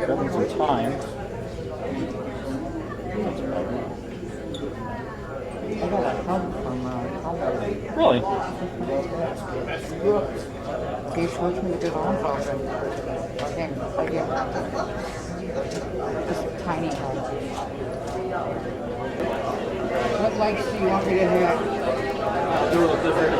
Grabbing some time. I got a hug from Really? he switched me to the phone program. Again. Just a tiny hug. What lights do you want me to have? Do a little different.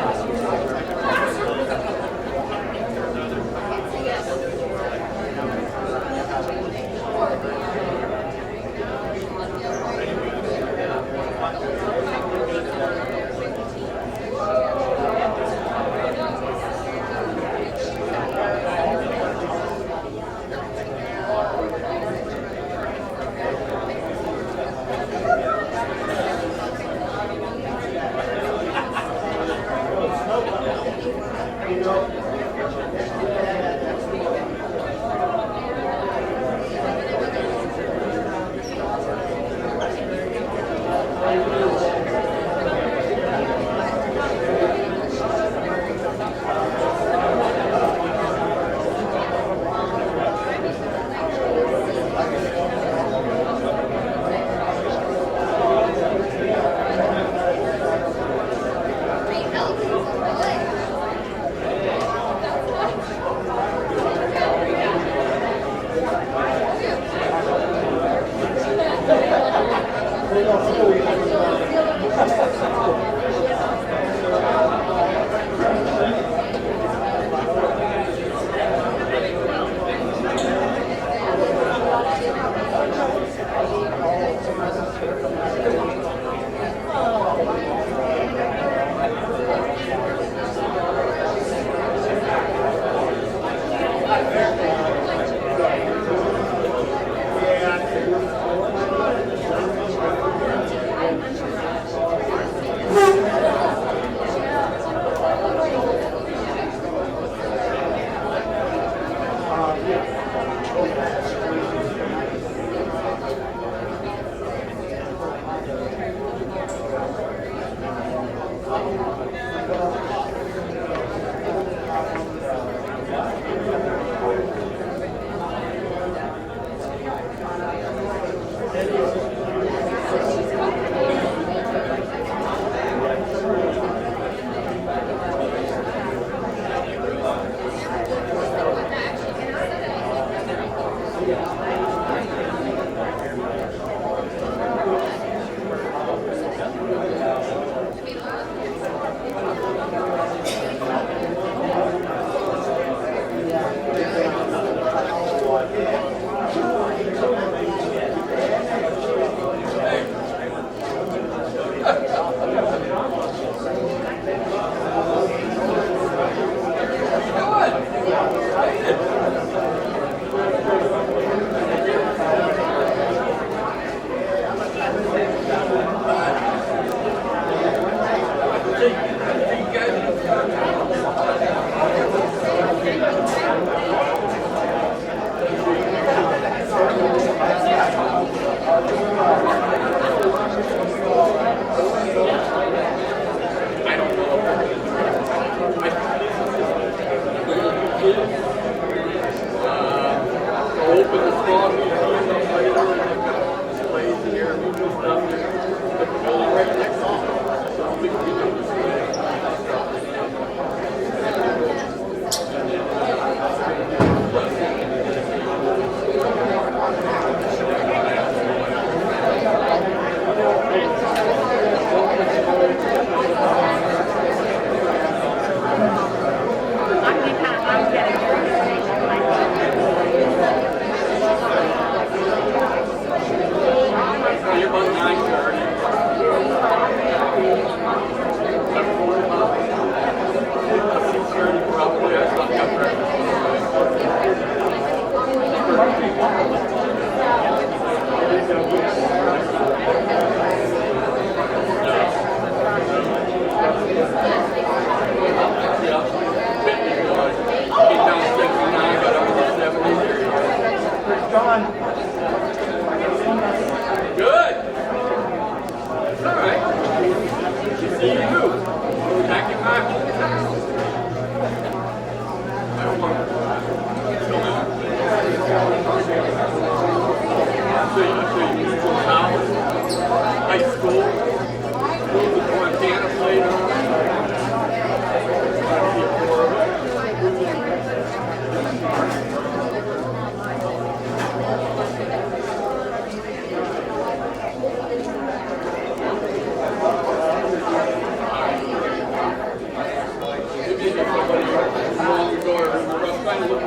So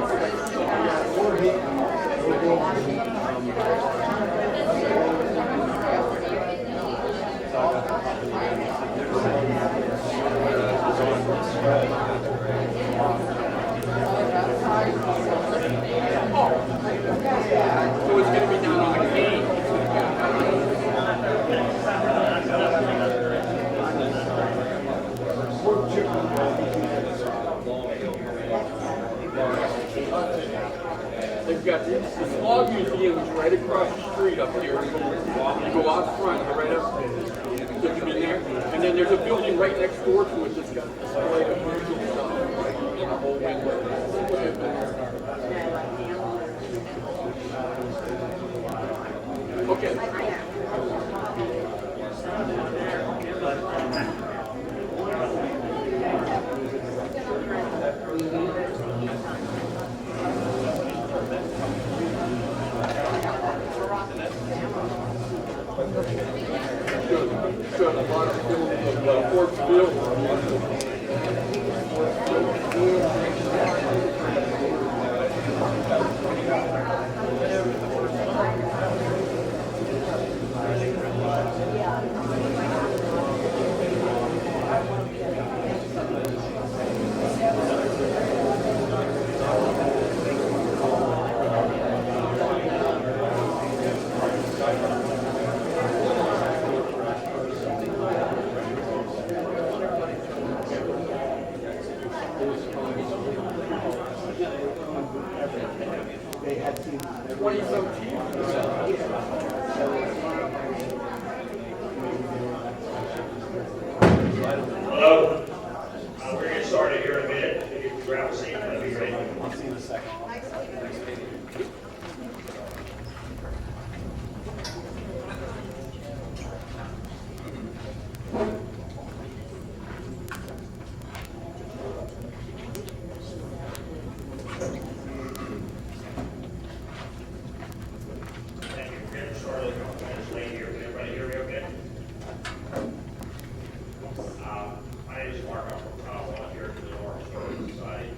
it's going to be down on the cane. They've got this log museum is right across the street up here. You go out front, go right up there. So you can be there. And then there's a building right next door to it that's got a display of Musial stuff in the whole window. Okay. Got a lot of films of Fort Bill. They had 20-some Hello. We're going to get started here in a minute. If you can grab a seat, that'd be great. I'll see you in a second. Thank you. We're getting started. A couple minutes late here. Can everybody hear me okay? My name is Mark. I'm from volunteer for the Donora Historical Society.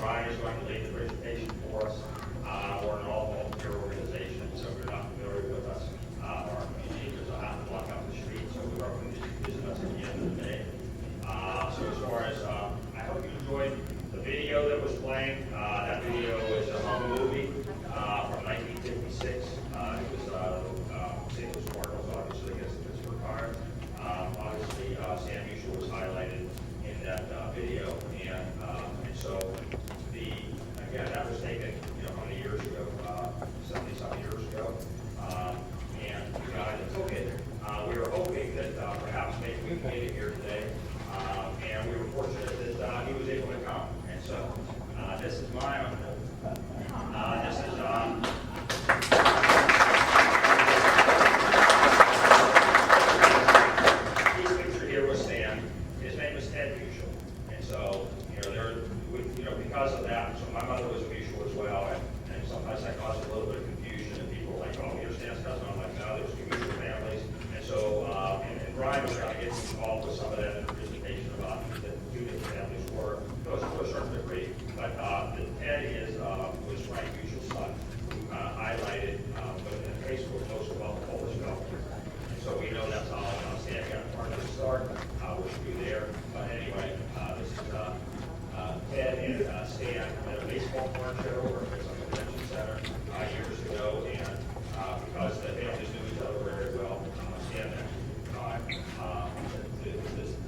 Ryan is going to lead the presentation for us. We're an all-volunteer organization, so if you're not familiar with us, our community is a half a block out the street, so we're welcome to visit us at the end of the day. So as far as, I hope you enjoyed the video that was playing. That video is a home movie from 1956. It was St. Louis Cardinals, obviously, against the Pittsburgh Pirates. Obviously, Sam Musial was highlighted in that video, and so again, that was taken, how many years ago? 70-some years ago, and the guy that took it, we were hoping that perhaps maybe we made it here today, and we were fortunate that he was able to come, and so this is my uncle. This is because of that, so my mother was a Musial as well, and sometimes that causes a little bit of confusion, and people are like, oh, you're Stan's cousin. I'm like, no, there's two Musial families, and so, and Brian was trying to get involved with some of that in the presentation about the two different families were, to a certain degree, but Ted was Frank Musial's son, who highlighted, but in the case was most of all the Polish culture, and so we know that's how Stan got part of the start, which we there, but anyway, this is Ted and Stan at a baseball card show or at some convention center years ago, and because the families knew each other very well, Stan mentioned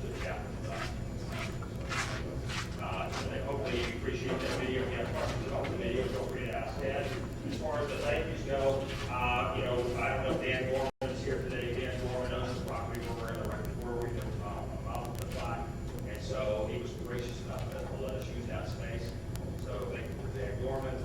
the chapter. So hopefully you appreciate that video. If you have questions about the video, feel free to ask Ted. As far as the thank yous go, I don't know if Dan Gorman is here today. Dan Gorman owns the property where we're in the record where we can mount the plaque, and so he was gracious enough to let us use that space. So thank you for Dan Gorman.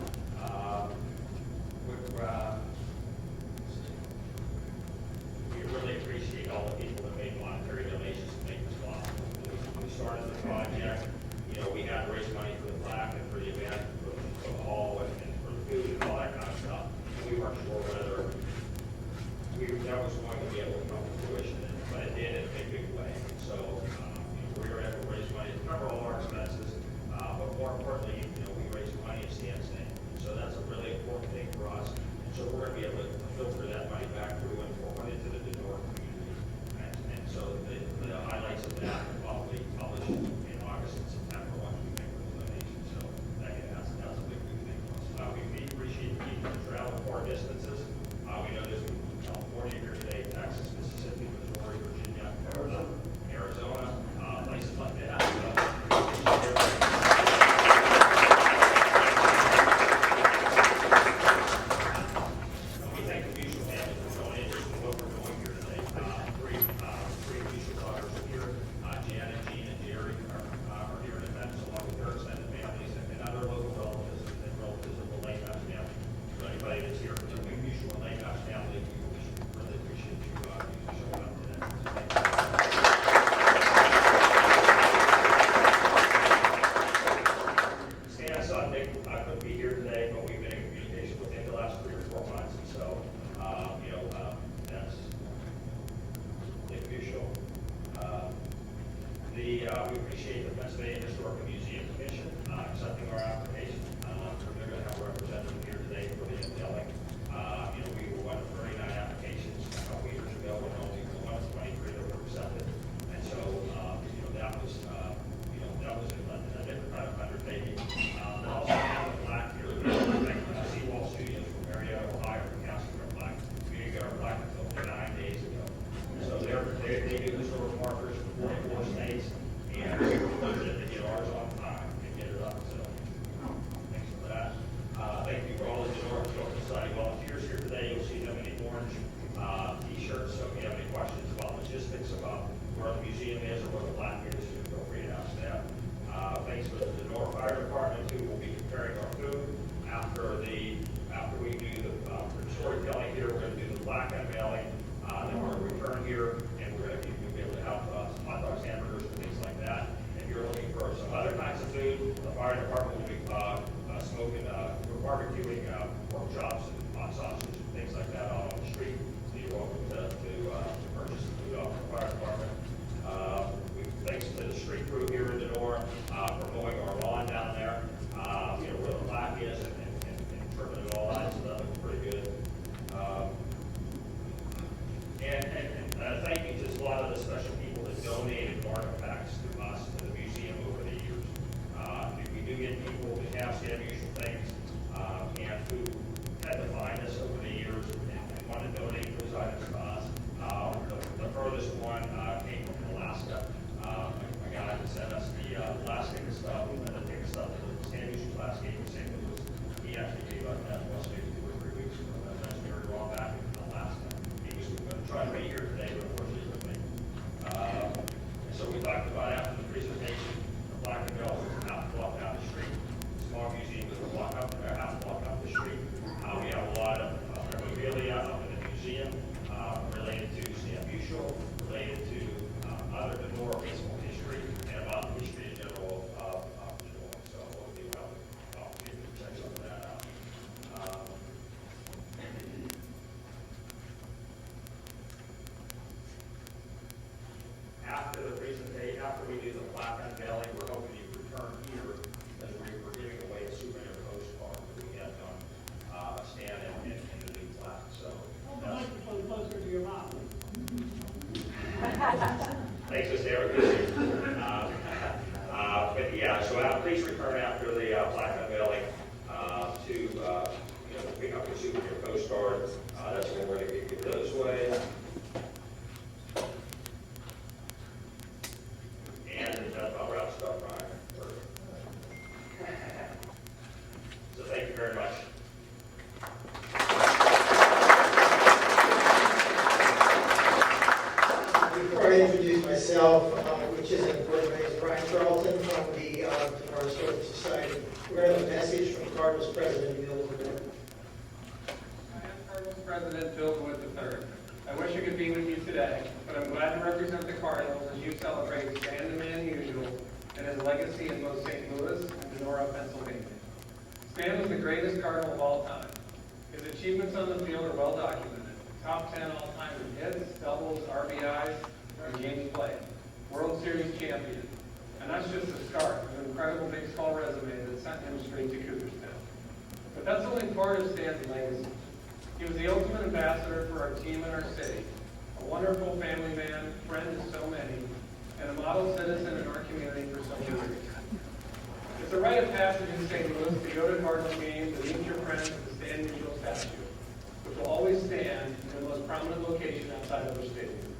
I couldn't be here today, but we've been in communication with him the last 3 or 4 months, and so, that's Musial. We appreciate the Pennsylvania Historical Museum Commission accepting our application. They're going to have a representative here today for the unveiling. We were one of 39 applications a couple years ago, and only one of 23 that were accepted. And so, that was a different kind of undertaking. They also have a plaque here. Seawall Studios from Marietta, Ohio, from Casper plaque. We didn't get our plaque until 9 days ago. So they do historic markers for 44 states, and we were fortunate to get ours on time and get it up. So thanks for that. Thank you for all the Donora Historical Society volunteers here today. You'll see them in the orange t-shirts. So if you have any questions about logistics, about where the museum is or where the plaque is, feel free to ask them. Thanks to the Donora Fire Department, who will be preparing our food after we do the storytelling here. We're going to do the plaque unveiling. Then we're going to return here, and we're going to be able to have some hot dogs, hamburgers, and things like that. If you're looking for some other kinds of food, the fire department will be smoking, barbecuing pork chops and hot sausage and things like that out on the street. So you're welcome to purchase the food off the fire department. Thanks to the street crew here in Donora for mowing our lawn down there, where the plaque is and trimming it all out, so that looks pretty good. And thank you to a lot of the special people that donated artifacts to us, to the museum over the years. We do get people who have some unusual things and who had to find us over the years and want to donate those items to us. The furthest one came from Alaska. A guy that sent us the Alaska stuff, and the ticket stuff that the Stan Musial class gave us. He actually gave us that to us maybe 2 or 3 weeks ago. That's very well back in Alaska. He was going to try to be here today, but unfortunately he couldn't make it. So we talked about after the presentation, the Black and Bell was half a block down the street. The small museum was half a block up the street. We have a lot of memorabilia up in the museum related to Stan Musial, related to other Donora baseball history, and about the history in general of Donora. So hopefully we'll have an opportunity to check some of that out. After the presentation, after we do the plaque unveiling, we're hoping you return here as we're giving away a souvenir postcard that we had done, Stan and the new plaque. So closer to your mouth. thanks, Mr. Eric. But yeah, so please return after the plaque unveiling to pick up your souvenir postcard. That's when we're going to give those away. And that's about wraps up, Ryan. So thank you very much. Before I introduce myself, which isn't important, my name is Brian Charlton from the Donora Historical Society. We're going to have a message from Cardinals President Bill Woodward. I am Cardinals President Bill Wood III. I wish I could be with you today, but I'm glad to represent the Cardinals as you celebrate Stan the Man Musial and his legacy in both St. Louis and Donora, Pennsylvania. Stan was the greatest Cardinal of all time. His achievements on the field are well documented. Top 10 all-time in hits, doubles, RBIs, and games played. World Series champion. And that's just the start of an incredible baseball resume that sent him straight to Cooperstown. But that's only part of Stan's legacy. He was the ultimate ambassador for our team and our city, a wonderful family man, friend to so many, and a model citizen in our community for so many years. It's a rite of passage in St. Louis to go to Cardinals games and meet your friends at the Stan Musial statue, which will always stand in the most prominent location outside of our stadium.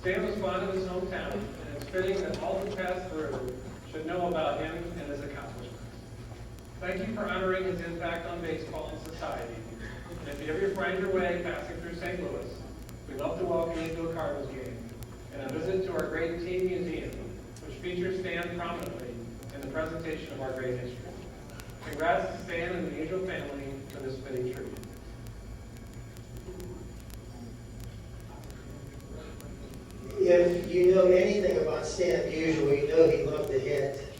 Stan was fond of his hometown, and it's fitting that all who pass through should know about him and his accomplishments. Thank you for honoring his impact on baseball and society. And if you ever find your way passing through St. Louis, we'd love to welcome you to a Cardinals game and a visit to our great team museum, which features Stan prominently in the presentation of our great history. Congrats to Stan and the Musial family for this fitting tribute. If you know anything about Stan Musial, you know he loved to hit.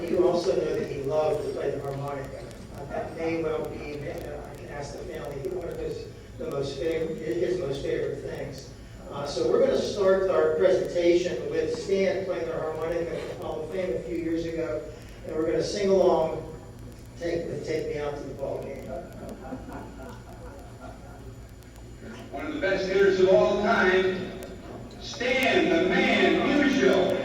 You also know that he loved to play the harmonica. That may well be, I can ask the family, one of his most favorite things. So we're going to start our presentation with Stan playing the harmonica at the Hall of Fame a few years ago, and we're going to sing along, Take Me Out to the Ball Game. One of the best hitters of all time, Stan, the man, Musial.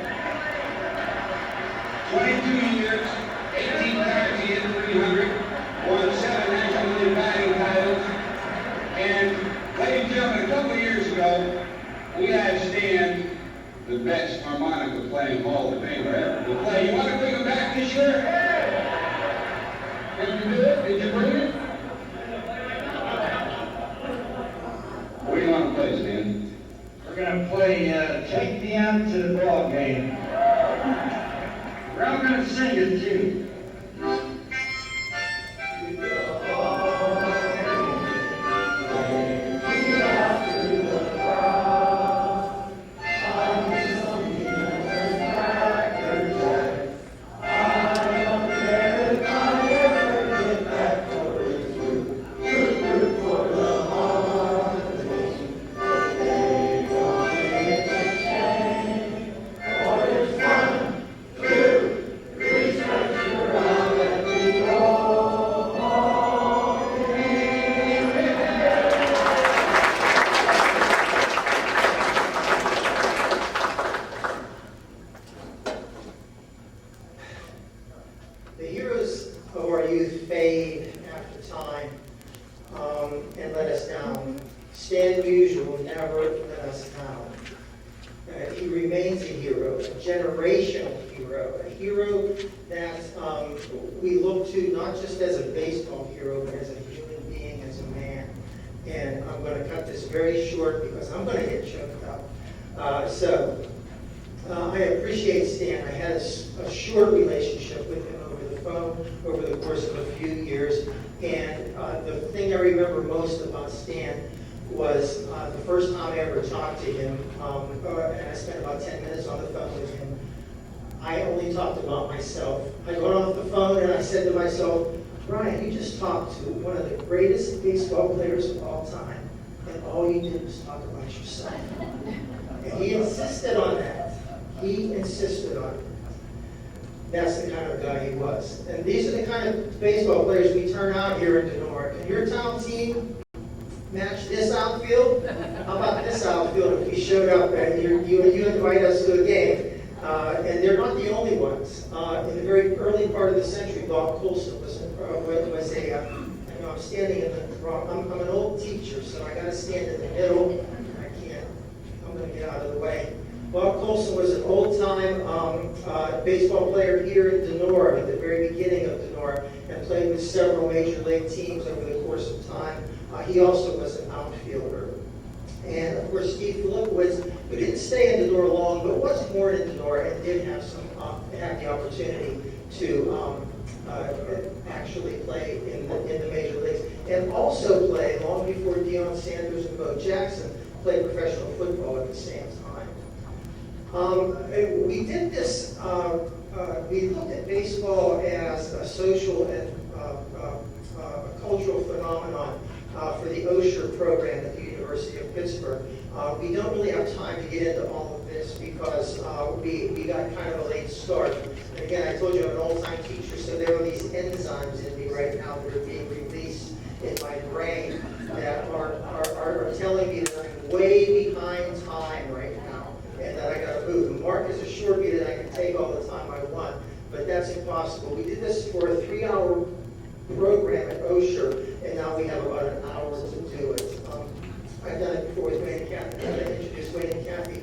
22 years, 18 times he hit 300, won 7 National League batting titles, and ladies and gentlemen, a couple of years ago, we had Stan, the best harmonica playing Hall of Famer ever to play. You want to bring him back this year? Did you do it? Did you bring it? What do you want to play, Stan? We're going to play Take Me Out to the Ball Game. We're all going to sing it too. The heroes of our youth fade after time and let us down. Stan Musial never let us down. He remains a hero, a generational hero, a hero that we look to not just as a baseball hero, but as a human being, as a man. And I'm going to cut this very short because I'm going to get choked up. I appreciate Stan. I had a short relationship with him over the phone over the course of a few years. And the thing I remember most about Stan was the first time I ever talked to him, and I spent about 10 minutes on the phone with him. I only talked about myself. I got off the phone and I said to myself, Brian, you just talked to one of the greatest baseball players of all time, and all you did was talk about yourself. And he insisted on that. He insisted on it. That's the kind of guy he was. And these are the kind of baseball players we turn out here in Donora. Can your town team match this outfield? How about this outfield if we showed up and you invite us to a game? And they're not the only ones. In the very early part of the century, Bob Coulson was a, I know I'm standing in the wrong, I'm an old teacher, so I gotta stand in the middle. I'm gonna get out of the way. Bob Coulson was an old-time baseball player here in Donora at the very beginning of Donora and played with several major league teams over the course of time. He also was an outfielder. And of course, Steve Filipowicz, who didn't stay in Donora long, but was born in Donora and did have the opportunity to actually play in the major leagues, and also play long before Deion Sanders and Bo Jackson played professional football at the same time. We did this. We looked at baseball as a social and a cultural phenomenon for the Osher program at the University of Pittsburgh. We don't really have time to get into all of this because we got kind of a late start. And again, I told you I'm an old-time teacher, so there are these enzymes in me right now that are being released in my brain that are telling me that I'm way behind time right now and that I got to move. And Mark has assured me that I can take all the time I want, but that's impossible. We did this for a 3-hour program at Osher, and now we have about an hour to do it. I've done it before with Wayne and Kathy. I'm going to introduce Wayne and Kathy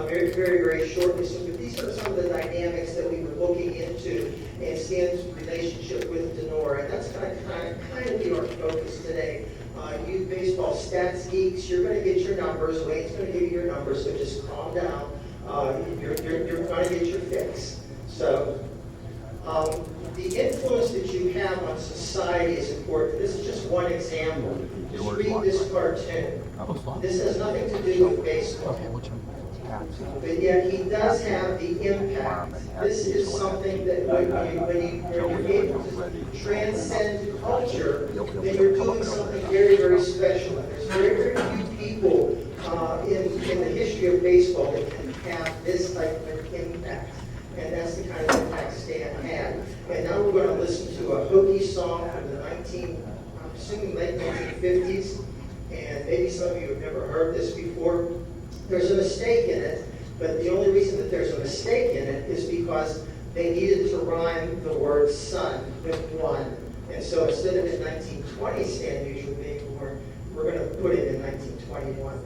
very, very, very shortly. So these are some of the dynamics that we were looking into and Stan's relationship with Donora, and that's going to kind of be our focus today. You baseball stats geeks, you're going to get your numbers. Wayne's going to give you your numbers, so just calm down. You're going to get your fix. So the influence that you have on society is important. This is just one example. Just read this cartoon. This has nothing to do with baseball. but yet he does have the impact. This is something that when you're able to transcend culture, then you're doing something very, very special. And there's very, very few people in the history of baseball that can have this type of impact. And that's the kind of impact Stan had. And now we're going to listen to a Hokie song from the I'm assuming late 1950s. And maybe some of you have never heard this before. There's a mistake in it, but the only reason that there's a mistake in it is because they needed to rhyme the word son with one. And so instead of in 1920 Stan Musial being born, we're going to put it in 1921.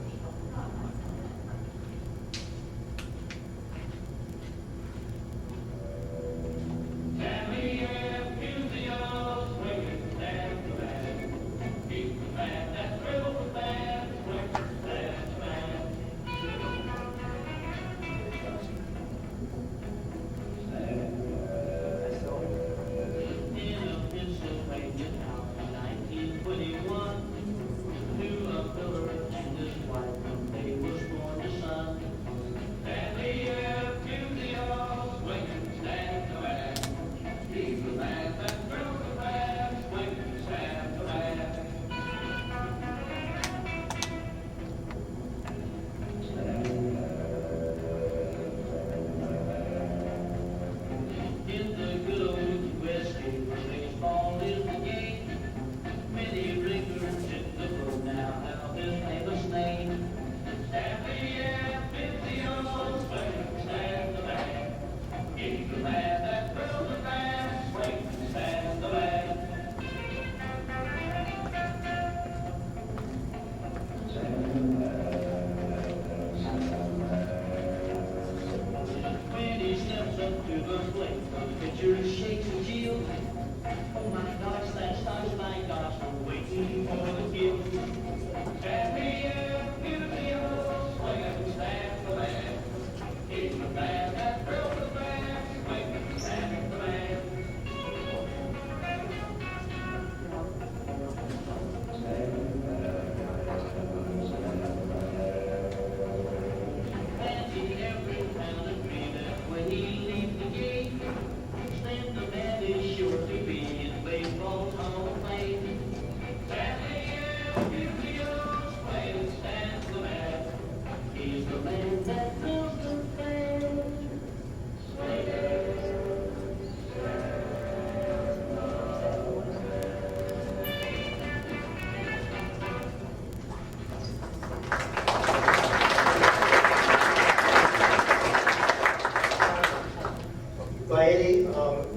By any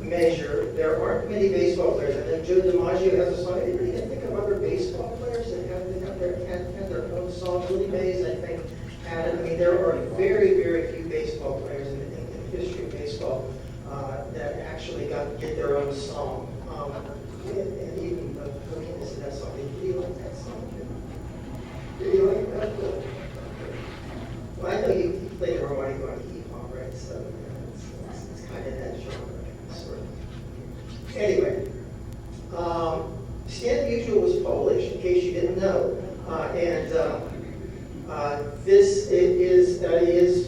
measure, there aren't many baseball players. And then Joe DiMaggio has a song. Anybody can think of other baseball players that have their own song? Willie Mays, I think, had it. I mean, there are very, very few baseball players in the history of baseball that actually get their own song. And even the Hokies in that song. Did you like that song? Did you like that? Well, I know you played harmonica on hip-hop, right? So it's kind of that genre, sort of. Anyway, Stan Musial was Polish, in case you didn't know, and this is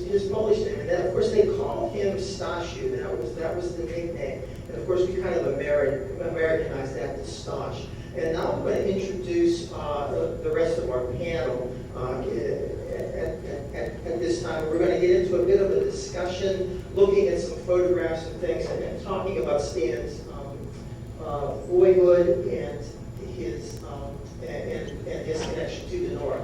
his Polish name. And then, of course, they called him Stasiu. That was the nickname. And of course, we kind of Americanized that to Stosh. And now I'm going to introduce the rest of our panel at this time. We're going to get into a bit of a discussion, looking at some photographs and things, and talking about Stan's boyhood and his connection to Donora.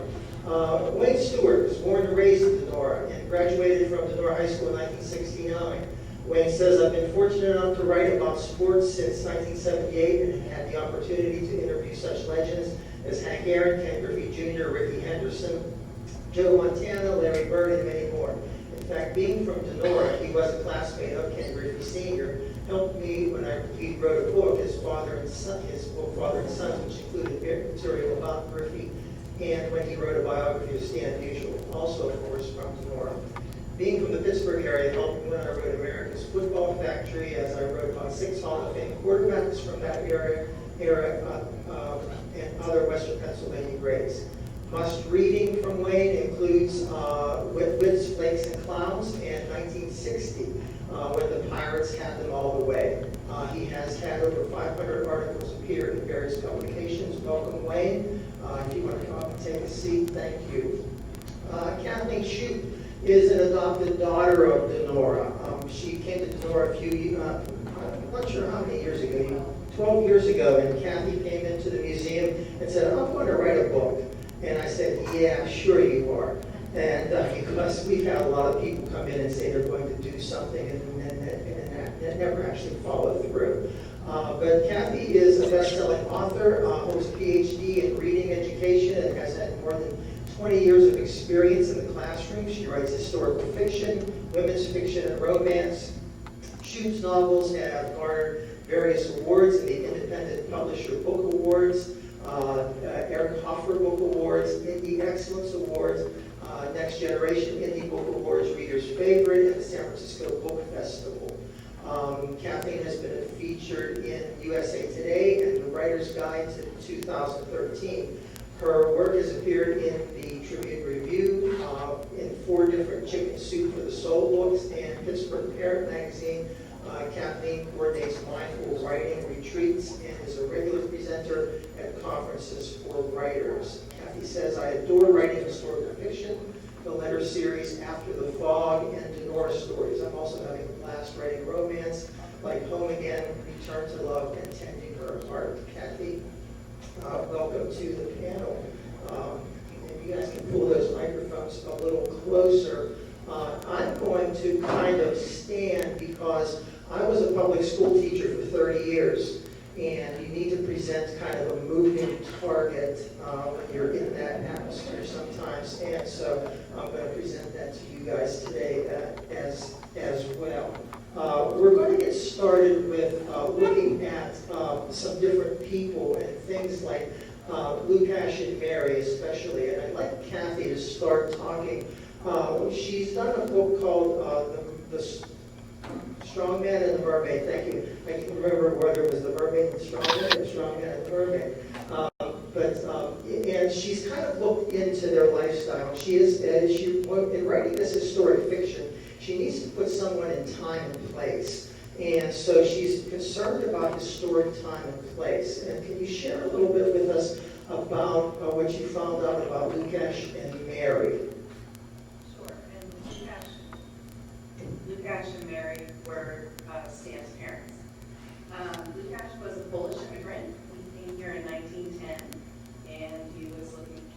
Wayne Stewart was born and raised in Donora and graduated from Donora High School in 1969. Wayne says, I've been fortunate enough to write about sports since 1978 and had the opportunity to interview such legends as Hank Aaron, Ken Griffey Jr., Ricky Henderson, Joe Montana, Larry Bird, and many more. In fact, being from Donora, he was a classmate of Ken Griffey Sr., helped me when he wrote a book, his Father and Sons, which included material about Griffey, and when he wrote a biography of Stan Musial, also, of course, from Donora. Being from the Pittsburgh area, helped me when I wrote America's Football Factory, as I wrote about 6 Hall of Fame quarterbacks from that era and other Western Pennsylvania greats. Must reading from Wayne includes Wits, Flakes, and Clowns and 1960, when the Pirates had them all the way. He has had over 500 articles appear in various publications. Welcome, Wayne. If you want to come up and take a seat, thank you. Kathleen Shoup is an adopted daughter of Donora. She came to Donora I'm not sure how many years ago, 12 years ago, and Kathy came into the museum and said, I'm going to write a book. And I said, yeah, sure you are. And because we've had a lot of people come in and say they're going to do something and never actually follow through. But Kathy is a best-selling author, holds a PhD in reading education, and has had more than 20 years of experience in the classroom. She writes historical fiction, women's fiction, and romance. Shoup's novels have garnered various awards in the Independent Publisher Book Awards, Eric Hoffer Book Awards, Indie Excellence Awards, Next Generation Indie Book Awards, Reader's Favorite, and the San Francisco Book Festival. Kathleen has been featured in USA Today and the Writer's Guide to 2013. Her work has appeared in the Tribune Review, in 4 different Chicken Soup for the Soul books, and Pittsburgh Parent Magazine. Kathleen coordinates mindful writing retreats and is a regular presenter at conferences for writers. Kathy says, I adore writing historical fiction, the letter series After the Fog, and Donora stories. I'm also having a blast writing romance like Home Again, Return to Love, and Tending Her Heart. Kathy, welcome to the panel. If you guys can pull those microphones a little closer. I'm going to kind of stand because I was a public school teacher for 30 years, and you need to present kind of a moving target when you're in that atmosphere sometimes, and so I'm going to present that to you guys today as well. We're going to get started with looking at some different people and things like Lukash and Mary especially, and I'd like Kathy to start talking. She's done a book called The Strong Man and the Mermaid. Thank you. I can remember whether it was the Mermaid and the Strong Man or the Strong Man and the Mermaid. And she's kind of looked into their lifestyle. In writing this historic fiction, she needs to put someone in time and place. And so she's concerned about historic time and place. And can you share a little bit with us about what you found out about Lukash and Mary? Lukash and Mary were Stan's parents. Lukash was a Polish immigrant. He came here in 1910, and he was looking to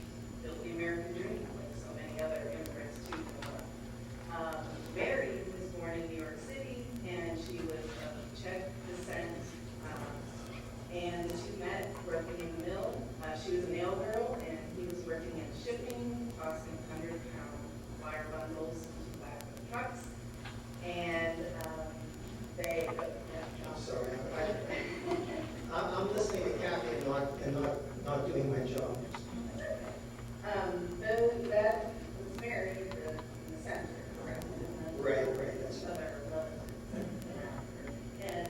build the American dream, like so many other immigrants to Donora. Mary was born in New York City, and she was of Czech descent, and the two met working in the mill. She was a nail girl, and he was working in shipping, tossing 100-pound wire bundles into the back of trucks. And I'm sorry. I'm listening to Kathy and not doing my job. That was Mary in the center, correct? Right. That's other and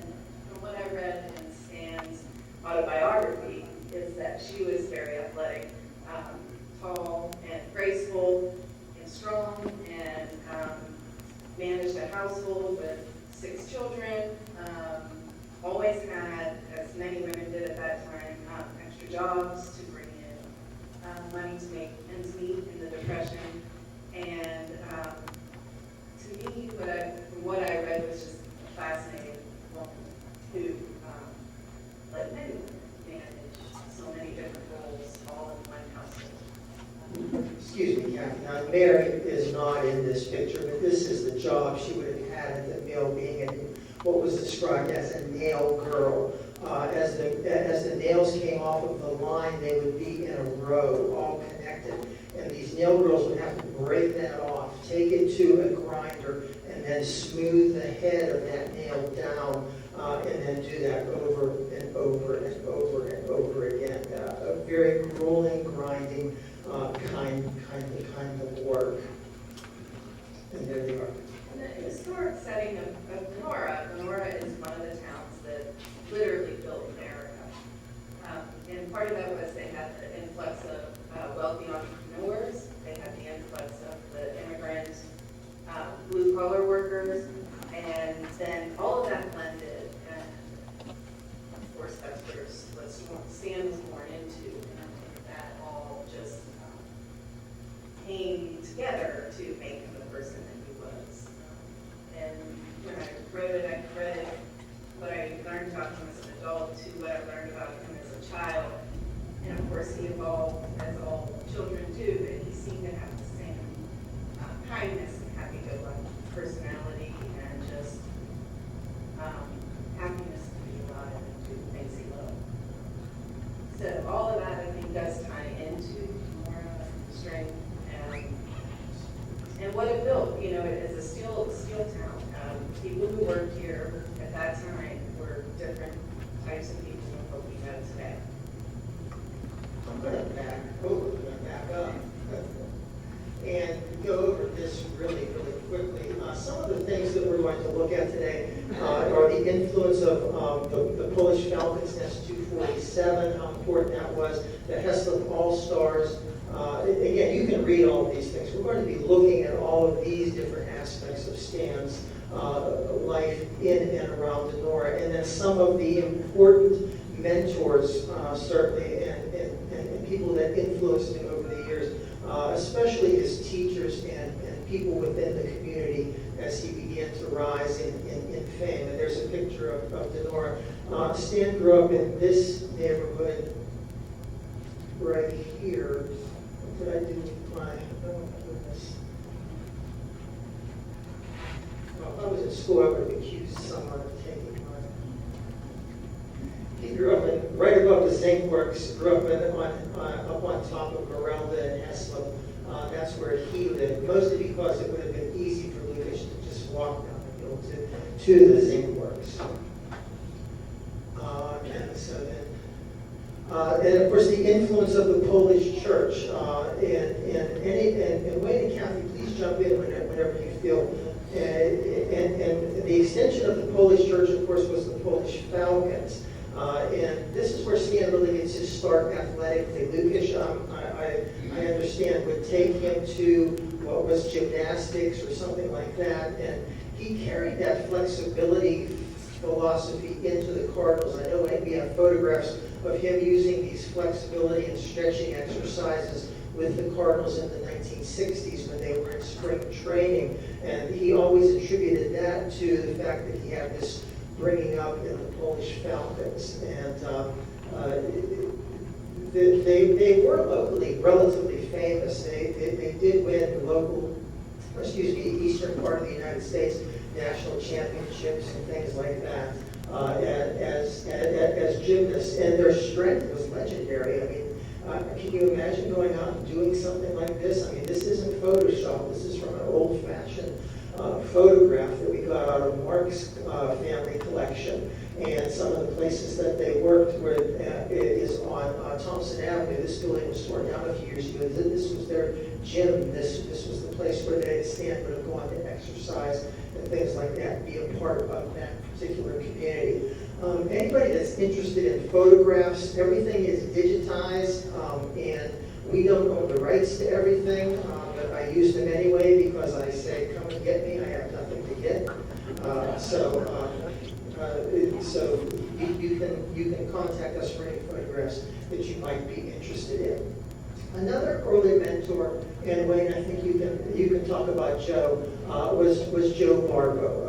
from what I read in Stan's autobiography is that she was very athletic, tall and graceful and strong, and managed a household with 6 children, always had, as many women did at that time, extra jobs to bring in money to make ends meet in the Depression. And to me, from what I read, was just a fascinating woman who, like many women, managed so many different roles all in one household. Excuse me, Kathy. Now, Mary is not in this picture, but this is the job she would have had at the mill, being what was described as a nail girl. As the nails came off of the line, they would be in a row, all connected. And these nail girls would have to break that off, take it to a grinder, and then smooth the head of that nail down, and then do that over and over and over and over again. A very grueling, grinding kind of work. And there they are. In the historic setting of Donora is one of the towns that literally built America. And part of that was they had the influx of wealthy entrepreneurs Stan was born into, and that all just came together to make him the person that he was. And when I wrote it, I credit what I learned about him as an adult to what I learned about him as a child. And of course, he evolved as all children do, but he seemed to have the same kindness and happy-go-lucky personality and just happiness to be alive and do things he loved. So all of that, I think, does tie into Donora, strength, and what it built. You know, it is a steel town. People who worked here at that time were different types of people than what we know today. I'm going to back up and go over this really quickly. Some of the things that we're going to look at today are the influence of the Polish Falcons Nest 247, how important that was, the Heslop All-Stars. Again, you can read all of these things. We're going to be looking at all of these different aspects of Stan's life in and around Donora, and then some of the important mentors, certainly, and people that influenced him over the years, especially his teachers and people within the community as he began to rise in fame. And there's a picture of Donora. Stan grew up in this neighborhood right here. What did I do with my, oh my goodness. Well, if I was in school, I would have accused someone of taking mine. He grew up right above the zinc works, grew up up on top of Merelda and Heslop. That's where he lived, mostly because it would have been easy for Lucas to just walk down the hill to the zinc works. And so then, and of course the influence of the Polish church. And Wayne and Kathy, please jump in whenever you feel. And the extension of the Polish church, of course, was the Polish Falcons. And this is where Stan really gets his start athletically. Lucas, I understand, would take him to what was gymnastics or something like that. And he carried that flexibility philosophy into the Cardinals. I know we have photographs of him using these flexibility and stretching exercises with the Cardinals in the 1960s when they were in spring training. And he always attributed that to the fact that he had this bringing up in the Polish Falcons. And they were locally relatively famous. They did win the eastern part of the United States national championships and things like that as gymnasts. And their strength was legendary. I mean, can you imagine going out and doing something like this? I mean, this isn't Photoshop. This is from an old-fashioned photograph that we got out of Mark's family collection. And some of the places that they worked were is on Thompson Avenue. This building was torn down a few years ago. This was their gym. This was the place where Stan would have gone to exercise and things like that, be a part of that particular community. Anybody that's interested in photographs, everything is digitized, and we don't own the rights to everything, but I use them anyway because I say, come and get me, I have nothing to get. So you can contact us for any photographs that you might be interested in. Another early mentor, and Wayne, I think you can talk about Joe, was Joe Barbo.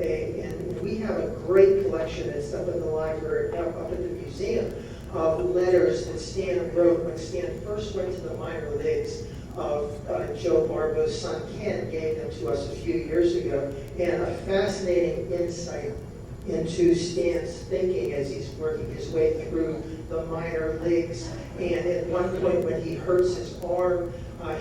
And we have a great collection that's up in the library, up at the museum, of letters that Stan wrote when Stan first went to the minor leagues. Of Joe Barbo's son Ken gave them to us a few years ago, and a fascinating insight into Stan's thinking as he's working his way through the minor leagues. And at one point when he hurts his arm,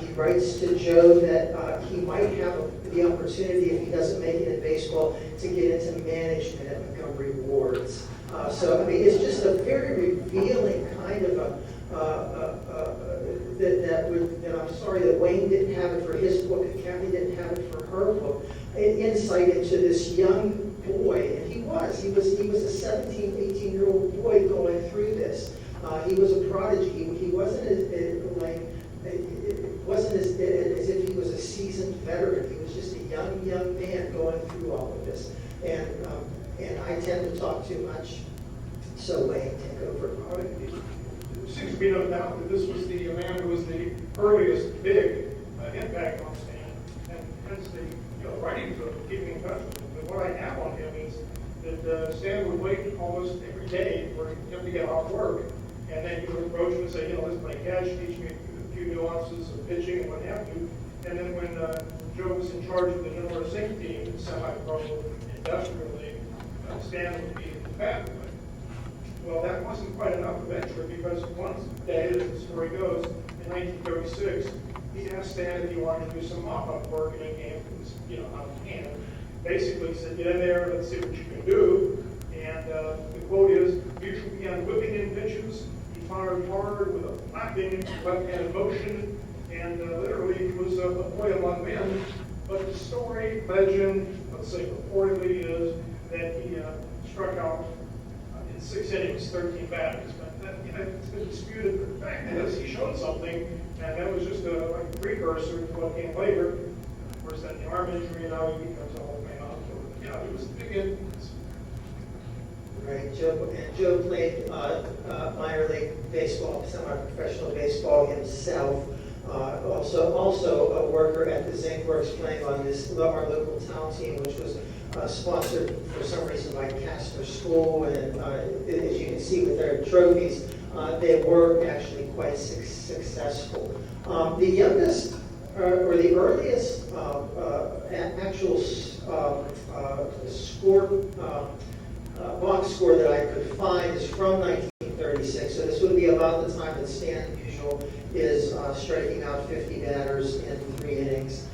he writes to Joe that he might have the opportunity, if he doesn't make it in baseball, to get into management at Montgomery Wards. So I mean, it's just a very revealing kind of that I'm sorry that Wayne didn't have it for his book and Kathy didn't have it for her book. An insight into this young boy, and he was a 17, 18-year-old boy going through this. He was a prodigy. He wasn't as if he was a seasoned veteran. He was just a young man going through all of this. And I tend to talk too much So Wayne, take over. There seems to be no doubt that this was the man who was the earliest big impact on Stan, and hence the writing to keeping in touch with him. But what I have on him is that Stan would wait almost every day for him to get off work, and then he would approach him and say, this is my catch, teach me a few nuances of pitching and what have you. And then when Joe was in charge of the Donora Sink team, semi-pro industrial league, Stan would be the bat boy. Well, that wasn't quite enough eventually, because one day, as the story goes, in 1936, he asked Stan if he wanted to do some mop-up work in a game that was, out of hand. Basically, he said, get in there, let's see what you can do. And the quote is, usually began whipping in pitches. He fired hard with a flapping left-handed motion, and literally he was a boy among men. But the story, legend, let's say reportedly, is that he struck out in 6 innings, 13 batters. But that, it's been disputed. But the fact is, he showed something, and that was just like a precursor to what came later. Of course, then the arm injury, and now he becomes a Hall of Fame outfielder. He was a big influence. Right, Joe played minor league baseball, semi-professional baseball himself. Also a worker at the Zinc Works, playing on our local town team, which was sponsored for some reason by Castor School. And as you can see with their trophies, they were actually quite successful. The youngest or the earliest actual box score that I could find is from 1936. So this would be about the time that Stan Musial is striking out 50 batters in 3 innings.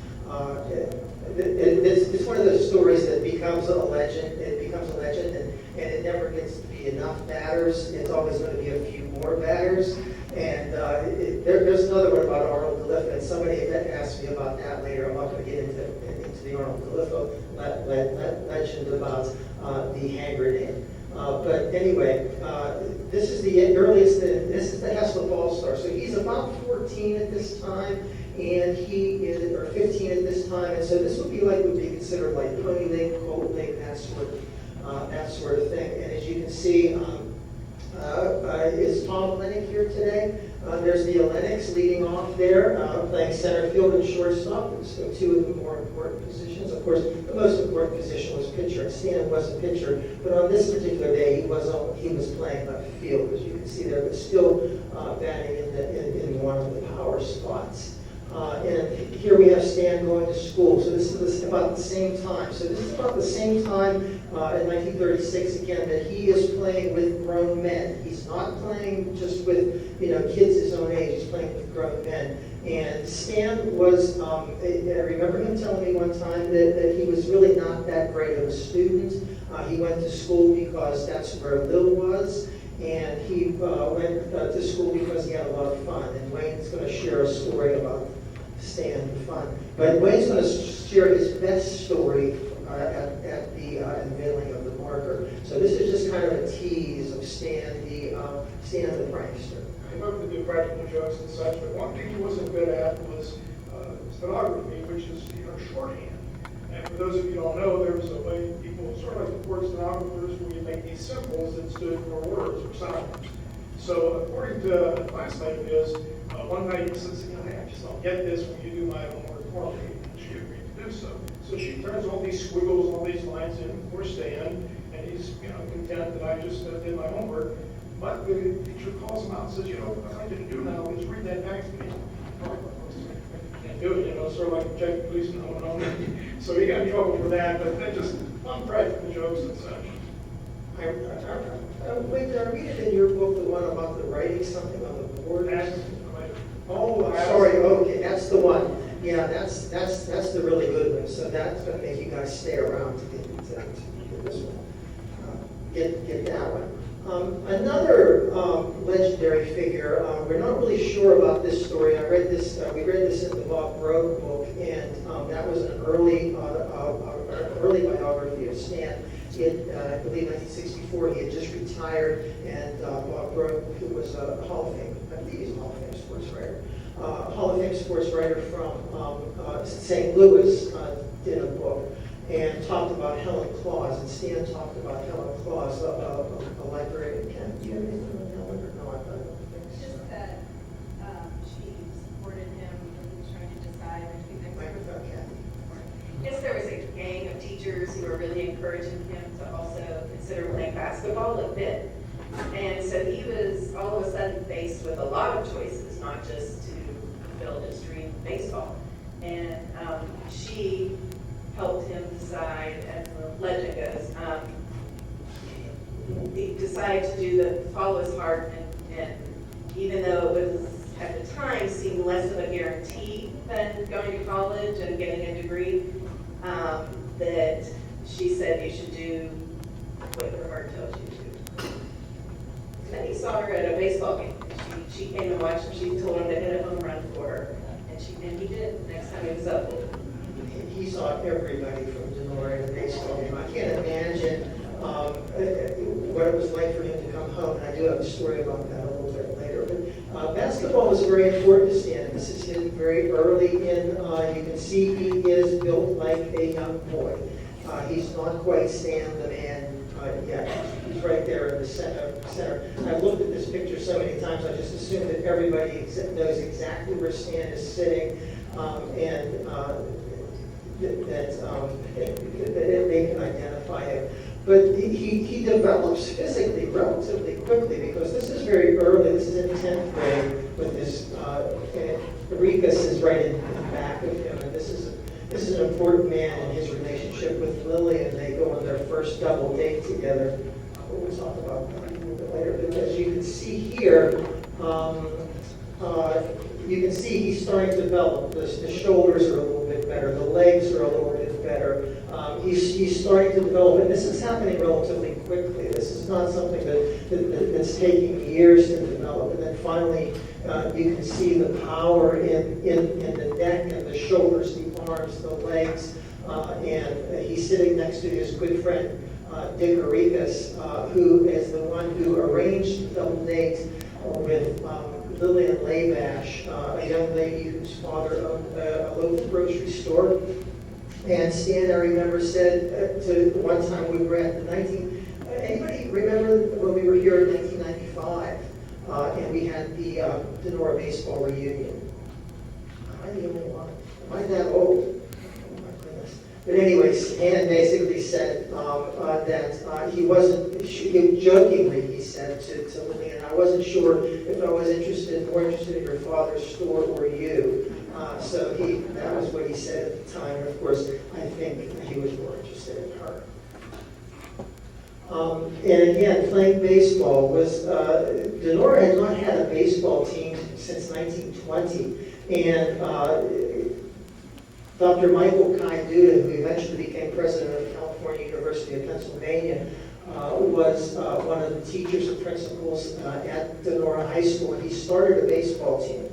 It's one of those stories that becomes a legend. It becomes a legend, and it never gets to be enough batters. It's always going to be a few more batters. And there's another one about Arnold DeLiffo, and somebody asked me about that later. I'm not going to get into the Arnold DeLiffo legend about the hand grenade. But anyway, this is the earliest, this is the Heslop All-Star. So he's about 14 at this time, and he is, or 15 at this time. And so this would be considered like Pony League, Colt League, that sort of thing. And as you can see, is Tom Lennick here today? There's the Lennox leading off there, playing center field and shortstop. So 2 of the more important positions. Of course, the most important position was pitcher, and Stan was a pitcher. But on this particular day, he was playing left field, as you can see there, but still batting in one of the power spots. And here we have Stan going to school. So this is about the same time. So this is about the same time in 1936 again that he is playing with grown men. He's not playing just with kids his own age. He's playing with grown men. And Stan was, I remember him telling me one time that he was really not that great of a student. He went to school because that's where Lil was. And he went to school because he had a lot of fun. And Wayne's going to share a story about Stan and fun. But Wayne's going to share his best story at the unveiling of the marker. So this is just kind of a tease of Stan the prankster. I love to do practical jokes and such, but one thing he wasn't good at was stenography, which is shorthand. And for those of you who don't know, there was a way people, sort of like the word stenographers, where you make these symbols that stood for words or sounds. So according to a classmate of his, one night he says, I just don't get this when you do my homework for me. And she agreed to do so. So she turns all these squiggles, all these lines in for Stan, and he's content that I just did my homework. But the teacher calls him out and says, what I didn't do now is read that back to me. Can't do it, sort of like Jack the Policeman home and home. So he got in trouble for that, but they're just fun practical jokes and such. Wait, did I read it in your book, the one about the writing something on the board? Sorry, okay, that's the one. Yeah, that's the really good one. So that's going to make you guys stay around to get this one. Get that one. Another legendary figure. We're not really sure about this story. We read this in the Bob Brogue book, and that was an early biography of Stan. I believe 1964, he had just retired, and Bob Brogue, who was a Hall of Fame, I believe he's a Hall of Fame sports writer, Hall of Fame sports writer from St. Louis, did a book. and talked about Helen Claus, and Stan talked about Helen Claus, a librarian. Ken, do you have anything on Helen or no? I don't think so. Just that she supported him when he was trying to decide between next Microphone, Kathy. Yes, there was a gang of teachers who were really encouraging him to also consider playing basketball a bit. And so he was all of a sudden faced with a lot of choices, not just to fulfill his dream of baseball. And she helped him decide, as the legend goes, he decided to follow his heart, and even though it was at the time seemed less of a guarantee than going to college and getting a degree, that she said you should do what your heart tells you to. And then he saw her at a baseball game. She came and watched him. She told him to hit a home run for her, and he did. Next time he was up. He saw everybody from Donora in a baseball game. I can't imagine what it was like for him to come home, and I do have a story about that a little bit later. But basketball is very important to Stan. This is him very early in. You can see he is built like a young boy. He's not quite Stan the man yet. He's right there in the center. I've looked at this picture so many times, I just assume that everybody knows exactly where Stan is sitting, and that they can identify him. But he develops physically relatively quickly, because this is very early. This is in 10th grade with this, Rikas is right in the back of him, and this is an important man in his relationship with Lily, and they go on their first double date together. We'll talk about that a little bit later. But as you can see here, you can see he's starting to develop. The shoulders are a little bit better. The legs are a little bit better. He's starting to develop, and this is happening relatively quickly. This is not something that's taking years to develop. And then finally, you can see the power in the neck and the shoulders, the arms, the legs, and he's sitting next to his good friend, Dick Arikas, who is the one who arranged the double date with Lillian Labash, a young lady whose father owned a local grocery store. And Stan, I remember, said to one time we were at the anybody remember when we were here in 1995, and we had the Donora baseball reunion? Am I the only one? Am I that old? Oh my goodness. But anyway, Stan basically said that he wasn't, jokingly he said to Lillian, I wasn't sure if I was more interested in your father's store or you. So that was what he said at the time. And of course, I think he was more interested in her. And again, playing baseball was, Donora had not had a baseball team since 1920. And Dr. Michael Kaiduda, who eventually became president of California University of Pennsylvania, was one of the teachers and principals at Donora High School. And he started a baseball team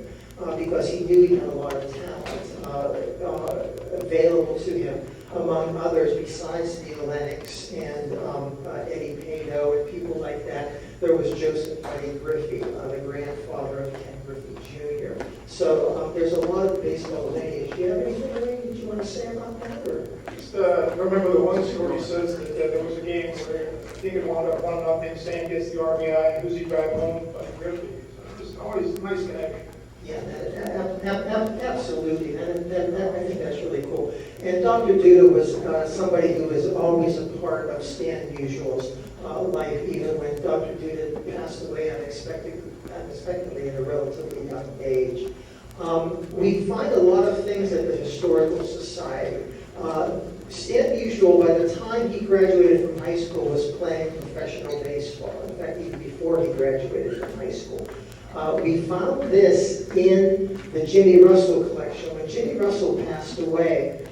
because he knew he had a lot of talent available to him. Among others, besides Neil Lennox and Eddie Pano and people like that, there was Joseph Buddy Griffey, the grandfather of Ken Griffey Jr. So there's a lot of baseball lineage. Do you have anything that you want to say about that? Or? Just remember the one story says that there was a game where I think it wound up 1-0. Stan gets the RBI, who's he drive home? Buddy Griffey. So it's always nice to have. Yeah, absolutely. And I think that's really cool. And Dr. Duda was somebody who was always a part of Stan Musial's life, even when Dr. Duda passed away unexpectedly at a relatively young age. We find a lot of things at the Historical Society. Stan Musial, by the time he graduated from high school, was playing professional baseball. In fact, even before he graduated from high school. We found this in the Jimmy Russell collection. When Jimmy Russell passed away,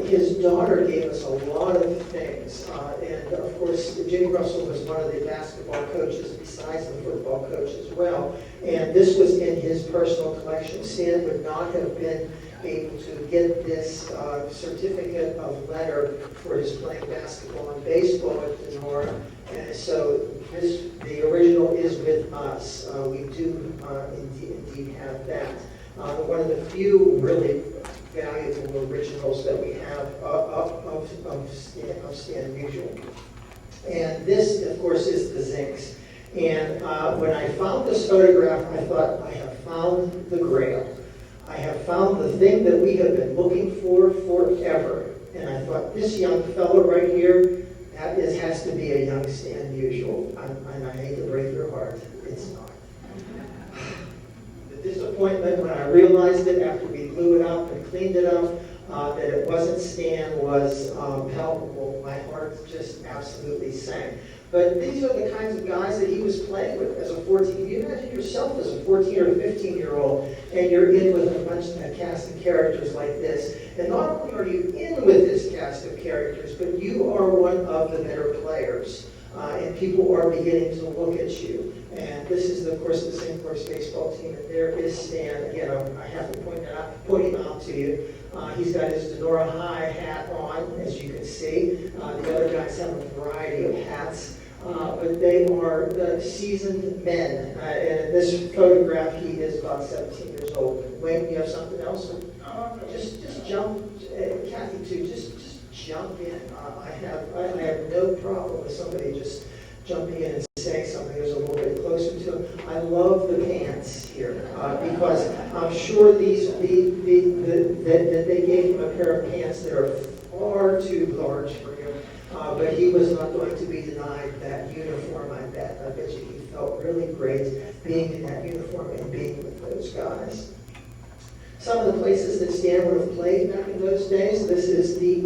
his daughter gave us a lot of things. And of course, Jimmy Russell was one of the basketball coaches besides the football coach as well. And this was in his personal collection. Stan would not have been able to get this certificate of letter for his playing basketball and baseball at Donora. And so the original is with us. We do indeed have that. One of the few really valuable originals that we have of Stan Musial. And this, of course, is the Zincs. And when I found this photograph, I thought, I have found the Grail. I have found the thing that we have been looking for forever. And I thought, this young fellow right here, has to be a young Stan Musial. And I hate to break your heart, it's not. The disappointment when I realized it after we blew it up and cleaned it up, that it wasn't Stan was palpable. My heart just absolutely sank. But these are the kinds of guys that he was playing with as a 14. Can you imagine yourself as a 14 or 15-year-old, and you're in with a bunch of a cast of characters like this. And not only are you in with this cast of characters, but you are one of the better players. And people are beginning to look at you. And this is, of course, the St. Clair's baseball team. And there is Stan. Again, I have to point him out to you. He's got his Donora High hat on, as you can see. The other guys have a variety of hats. But they are seasoned men. And in this photograph, he is about 17 years old. Wayne, you have something else? Just jump, Kathy too, just jump in. I have no problem with somebody just jumping in and saying something that's a little bit closer to him. I love the pants here because I'm sure that they gave him a pair of pants that are far too large for him. But he was not going to be denied that uniform, I bet. I bet you he felt really great being in that uniform and being with those guys. Some of the places that Stan would have played back in those days, this is the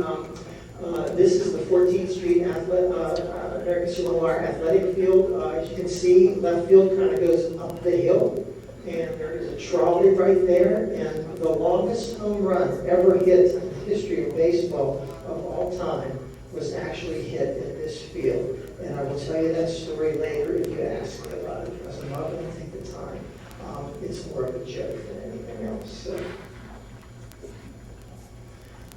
14th Street American Silver Athletic Field. As you can see, left field kind of goes up the hill, and there is a trolley right there, and the longest home run ever hit in the history of baseball of all time was actually hit in this field. And I will tell you that story later if you ask me about it, because I'm not going to take the time. It's more of a joke than anything else. So.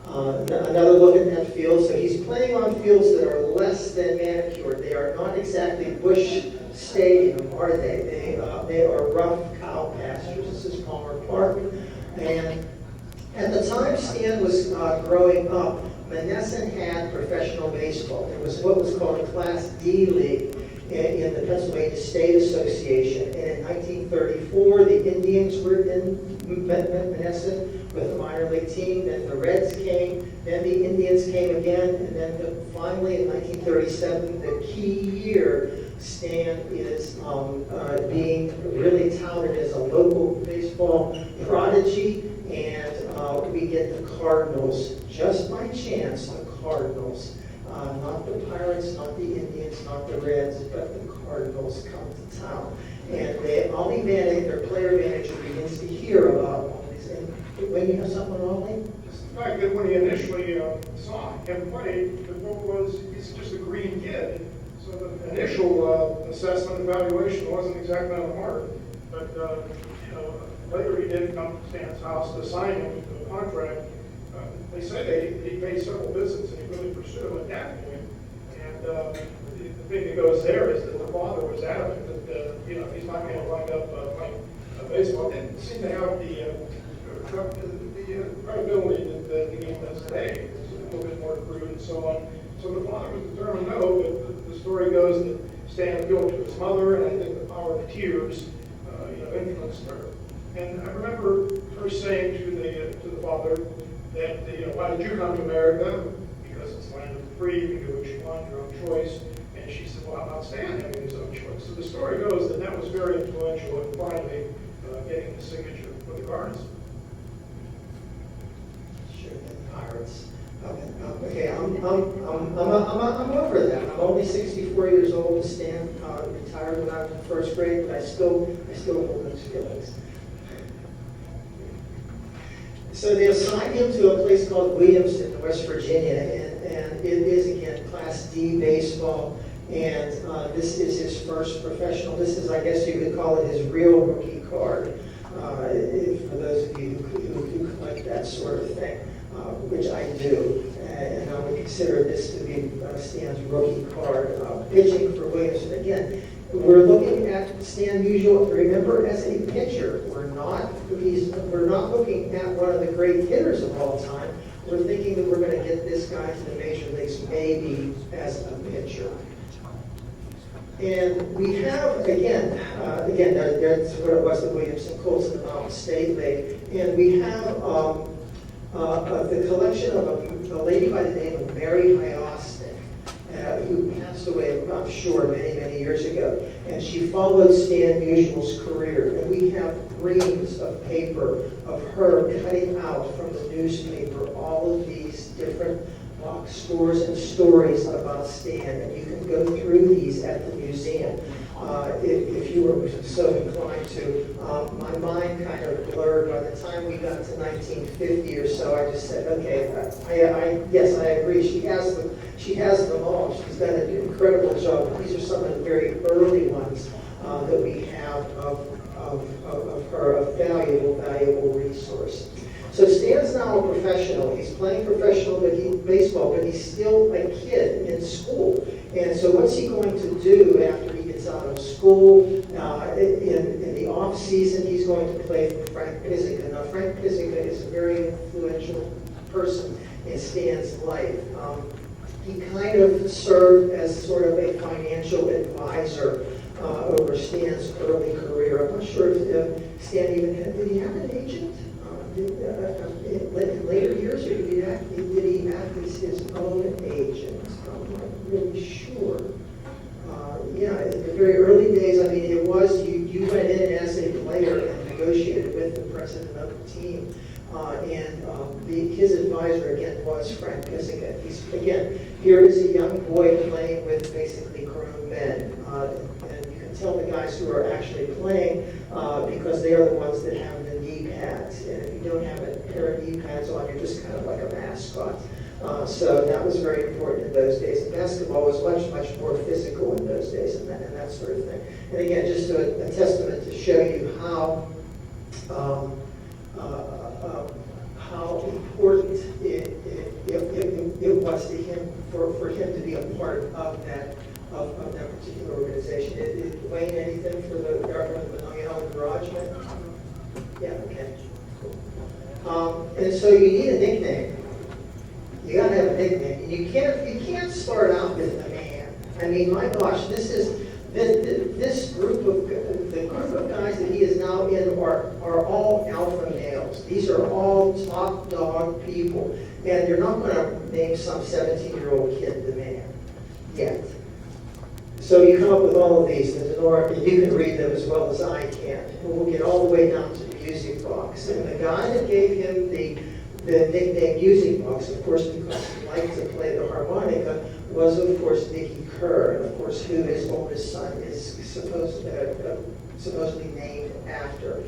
Another look at that field. So he's playing on fields that are less than manicured. They are not exactly Busch Stadium, are they? They are rough cow pastures. This is Palmer Park. And at the time Stan was growing up, Menneson had professional baseball. There was what was called a Class D league in the Pennsylvania State Association. And in 1934, the Indians were in Menneson with the minor league team. Then the Reds came. Then the Indians came again. And then finally, in 1937, the key year, Stan is being really touted as a local baseball prodigy. And we get the Cardinals, just by chance, the Cardinals. Not the Pirates, not the Indians, not the Reds, but the Cardinals come to town. And Ollie Manning, their player manager, begins to hear about all these. And when you have something, Ollie? Just the fact that when he initially saw him play, the vote was he's just a green kid. So the initial assessment and evaluation wasn't exactly on the mark. But later he did come to Stan's house to sign him to a contract. They say he paid several visits and he really pursued him at that point. And the thing that goes there is that the father was adamant that he's not going to wind up playing baseball. It didn't seem to have the credibility that the game does today. It's a little bit more crude and so on. So the father was determined no, but the story goes that Stan appealed to his mother, and I think the power of tears influenced her. And I remember her saying to the father that, why did you come to America? Because it's the land of the free, you can do what you want, your own choice. And she said, well, I'm not Stan having his own choice. So the story goes that was very influential in finally getting the signature for the Cardinals. Sure, the Pirates. Okay, I'm over that. I'm only 64 years old. Stan retired when I was in first grade, but I still hold those feelings. So they assigned him to a place called Williamston, West Virginia, and it is, again, Class D baseball, and this is his first professional. This is, I guess you could call it his real rookie card, for those of you who collect that sort of thing, which I do, and I would consider this to be Stan's rookie card. Pitching for Williamston, again, we're looking at Stan Musial, remember, as a pitcher. We're not looking at one of the great hitters of all time. We're thinking that we're going to get this guy to the major leagues maybe as a pitcher. And we have, again, that's what it was, the Williamson Colts and the Mountain State League. And we have the collection of a lady by the name of Mary Hyostic, who passed away, I'm sure, many, many years ago. And she followed Stan Musial's career. And we have reams of paper of her cutting out from the newspaper all of these different box scores and stories about Stan. And you can go through these at the museum if you were so inclined to. My mind kind of blurred by the time we got to 1950 or so. I just said, okay, yes, I agree. She has them all. She's done an incredible job. These are some of the very early ones that we have of her, a valuable resource. So Stan's now a professional. He's playing professional baseball, but he's still a kid in school. And so what's he going to do after he gets out of school? In the off season, he's going to play for Frank Pizzica. Now, Frank Pizzica is a very influential person in Stan's life. He kind of served as sort of a financial advisor over Stan's early career. I'm not sure if Stan even did he have an agent? In later years, or did he act as his own agent? I'm not really sure. Yeah, in the very early days, I mean, it was, you went in as a player and negotiated with the president of the team. His advisor, again, was Frank Pizzica. Again, here is a young boy playing with basically grown men. And you can tell the guys who are actually playing because they are the ones that have the knee pads. And if you don't have a pair of knee pads on, you're just kind of like a mascot. So that was very important in those days. And basketball was much, much more physical in those days and that sort of thing. And again, just a testament to show you how important it was to him for him to be a part of that particular organization. Wayne, anything for the Million Dollar Garage Man? Yeah, okay, cool. And so you need a nickname. You gotta have a nickname. You can't start out with the man. I mean, my gosh, this group of guys that he is now in are all alpha males. These are all top dog people, and they're not going to name some 17-year-old kid the man yet. So you come up with all of these, the Donora, and you can read them as well as I can. And we'll get all the way down to the Music Box. And the guy that gave him the nickname Music Box, of course, because he liked to play the harmonica, was, of course, Dickie Kerr, and of course, who his oldest son is supposedly named after.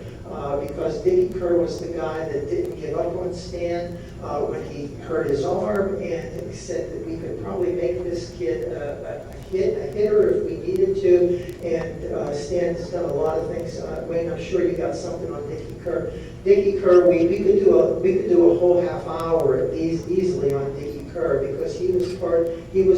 Because Dickie Kerr was the guy that didn't give up on Stan when he hurt his arm, and he said that we could probably make this kid a hitter if we needed to. And Stan has done a lot of things. Wayne, I'm sure you got something on Dickie Kerr. Dickie Kerr, we could do a whole half hour easily on Dickie Kerr, because he was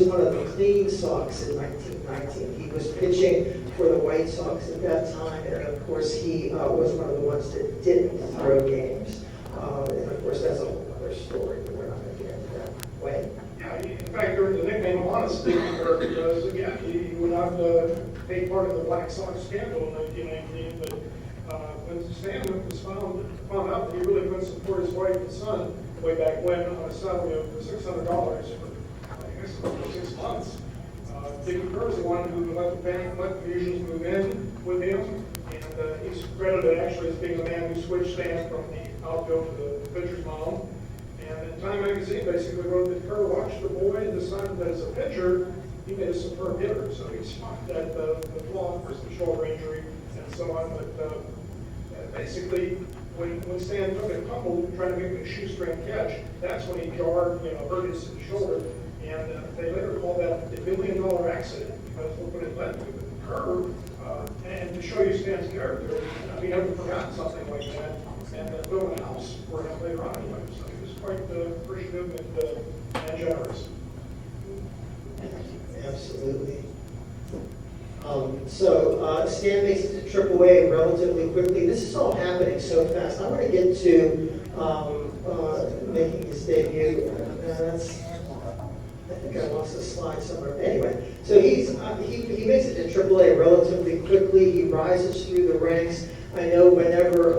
one of the clean Sox in 1919. He was pitching for the White Sox at that time, and of course he was one of the ones that didn't throw games. And of course that's a whole other story, but we're not going to get into that. Wayne? Yeah, in fact, there was the nickname Honest Dickie Kerr because, again, he would not take part in the Black Sox scandal in 1919, but when Stan was found out that he really couldn't support his wife and son way back when on a salary of $600 for, I guess, for 6 months, Dickie Kerr is the one who let the Musials move in with him, and he's credited actually as being the man who switched Stan from the outfield to the pitcher's mound. And Time Magazine basically wrote that Kerr watched the boy and decided that as a pitcher, he made a superb hitter. So he swapped at the flaw for the shoulder injury and so on. But basically, when Stan took a tumble trying to make a shoestring catch, that's when he jarred, hurt his shoulder. And they later called that the $1 million accident, because look what it led to. Kerr, and to show you Stan's character, he never forgotten something like that, and built a house for him later on in life. So he was quite appreciative and generous. Absolutely. Stan makes it to AAA relatively quickly. This is all happening so fast. I want to get to making his debut. I think I lost a slide somewhere. Anyway, so he makes it to AAA relatively quickly. He rises through the ranks. I know whenever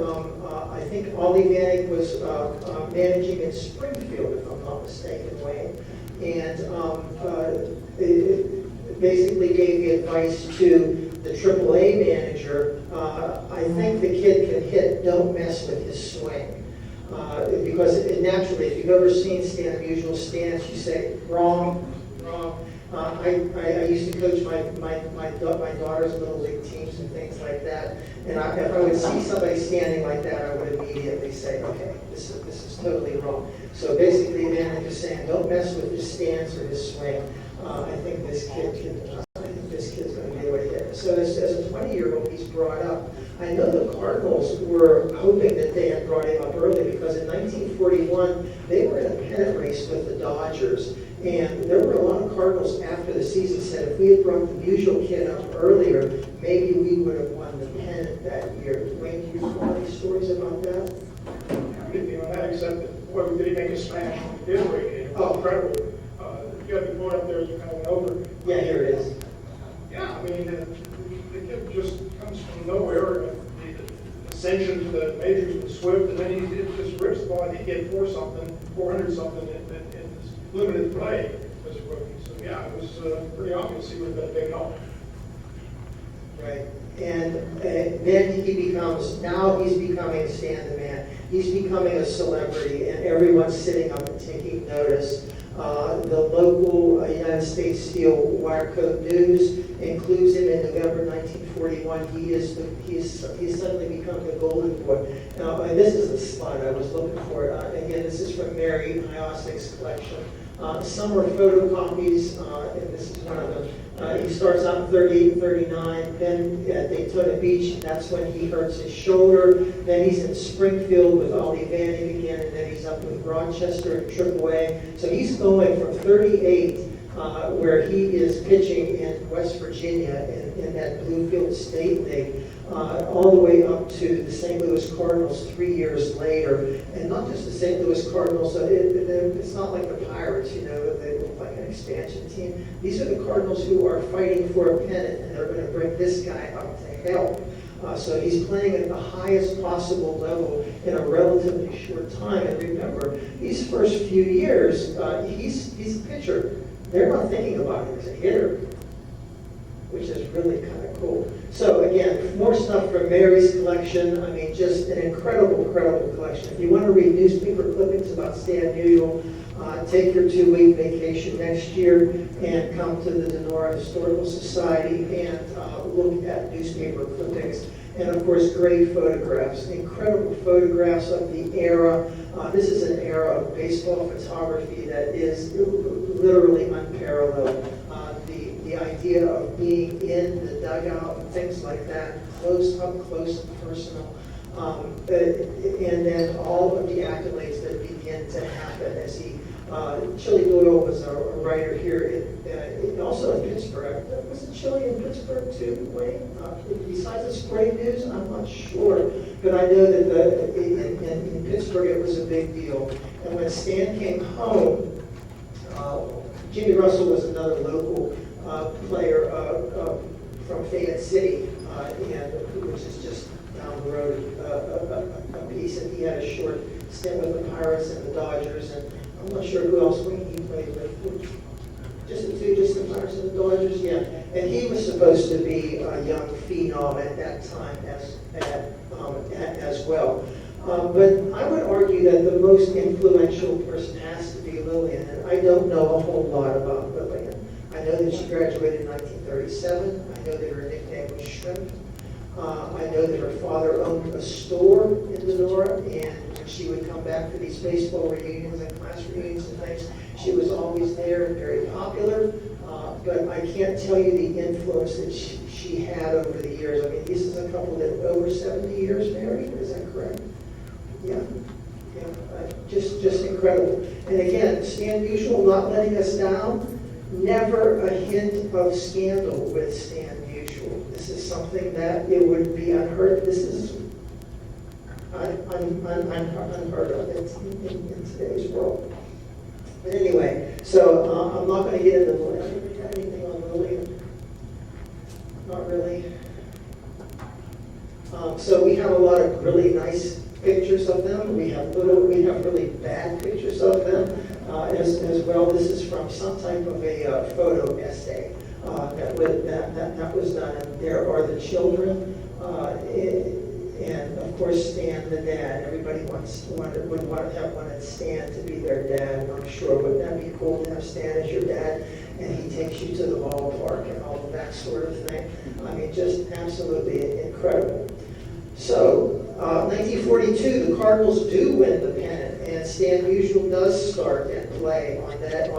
I think Ollie Manning was managing in Springfield, if I'm not mistaken, Wayne, and basically gave the advice to the AAA manager. I think the kid can hit. Don't mess with his swing. Because naturally, if you've ever seen Stan Musial stance, you say, wrong, wrong. I used to coach my daughter's little league teams and things like that. And if I would see somebody standing like that, I would immediately say, okay, this is totally wrong. So basically, the manager is saying, don't mess with his stance or his swing. I think this kid's going to be able to hit. So as a 20-year-old, he's brought up. I know the Cardinals were hoping that they had brought him up early because in 1941, they were in a pennant race with the Dodgers. And there were a lot of Cardinals after the season said if we had brought the Musial kid up earlier, maybe we would have won the pennant that year. Wayne, do you recall any stories about that? Anything on that except that, boy, did he make a smash on the delivery game. Oh, incredible. You got the board up there, you kind of went over. Yeah, here it is. Yeah, I mean, the kid just comes from nowhere. The ascension to the majors was swift, and then he just rips the ball. He hit 400 something in his limited play as a rookie. So yeah, it was pretty obvious he would have been a big help. Right. And then he's becoming Stan the Man. He's becoming a celebrity, and everyone's sitting up and taking notice. The local United States Steel Wire Code News includes him in November 1941. He's suddenly become the golden boy. Now, and this is the slide I was looking for. Again, this is from Mary Iosic's collection. Some are photocopies, and this is one of them. He starts out in 38 and 39, then at Daytona Beach, that's when he hurts his shoulder. Then he's in Springfield with Ollie Manning again, and then he's up with Rochester at AAA. So he's going from 38, where he is pitching in West Virginia in that Bluefield State League, all the way up to the St. Louis Cardinals 3 years later. And not just the St. Louis Cardinals, it's not like the Pirates, you know, they look like an expansion team. These are the Cardinals who are fighting for a pennant, and they're going to bring this guy up to help. So he's playing at the highest possible level in a relatively short time. And remember, these first few years, he's a pitcher. They're not thinking about him as a hitter, which is really kind of cool. So again, more stuff from Mary's collection. I mean, just an incredible, incredible collection. If you want to read newspaper clippings about Stan Musial, take your 2-week vacation next year and come to the Donora Historical Society and look at newspaper clippings. And of course, great photographs, incredible photographs of the era. This is an era of baseball photography that is literally unparalleled. The idea of being in the dugout and things like that, close up, close and personal. And then all of the accolades that begin to happen as he, Chili Doyle was a writer here, also in Pittsburgh. Was it Chili in Pittsburgh too, Wayne? Besides the spray news, I'm not sure. But I know that in Pittsburgh it was a big deal. And when Stan came home, Jimmy Russell was another local player from Fayette City, which is just down the road a piece, and he had a short stint with the Pirates and the Dodgers, and I'm not sure who else he played with. Just the Pirates and the Dodgers, yeah. And he was supposed to be a young phenom at that time as well. But I would argue that the most influential person has to be Lillian, and I don't know a whole lot about Lillian. I know that she graduated in 1937. I know that her nickname was Shrimp. I know that her father owned a store in Donora, and when she would come back for these baseball reunions and class reunions and things, she was always there and very popular. But I can't tell you the influence that she had over the years. I mean, this is a couple that over 70 years married, is that correct? Yeah. Just incredible. And again, Stan Musial not letting us down. Never a hint of scandal with Stan Musial. is something that it would be unheard. This is unheard of in today's world. But anyway, so I'm not going to get into anything on Lily. Not really. So we have a lot of really nice pictures of them. We have really bad pictures of them as well. This is from some type of a photo essay that was done. And there are the children, and of course Stan, the dad. Everybody would wanted Stan to be their dad. I'm sure. Wouldn't that be cool to have Stan as your dad? And he takes you to the ballpark and all of that sort of thing. I mean, just absolutely incredible. So, 1942, the Cardinals do win the pennant, and Stan Musial does start and play on that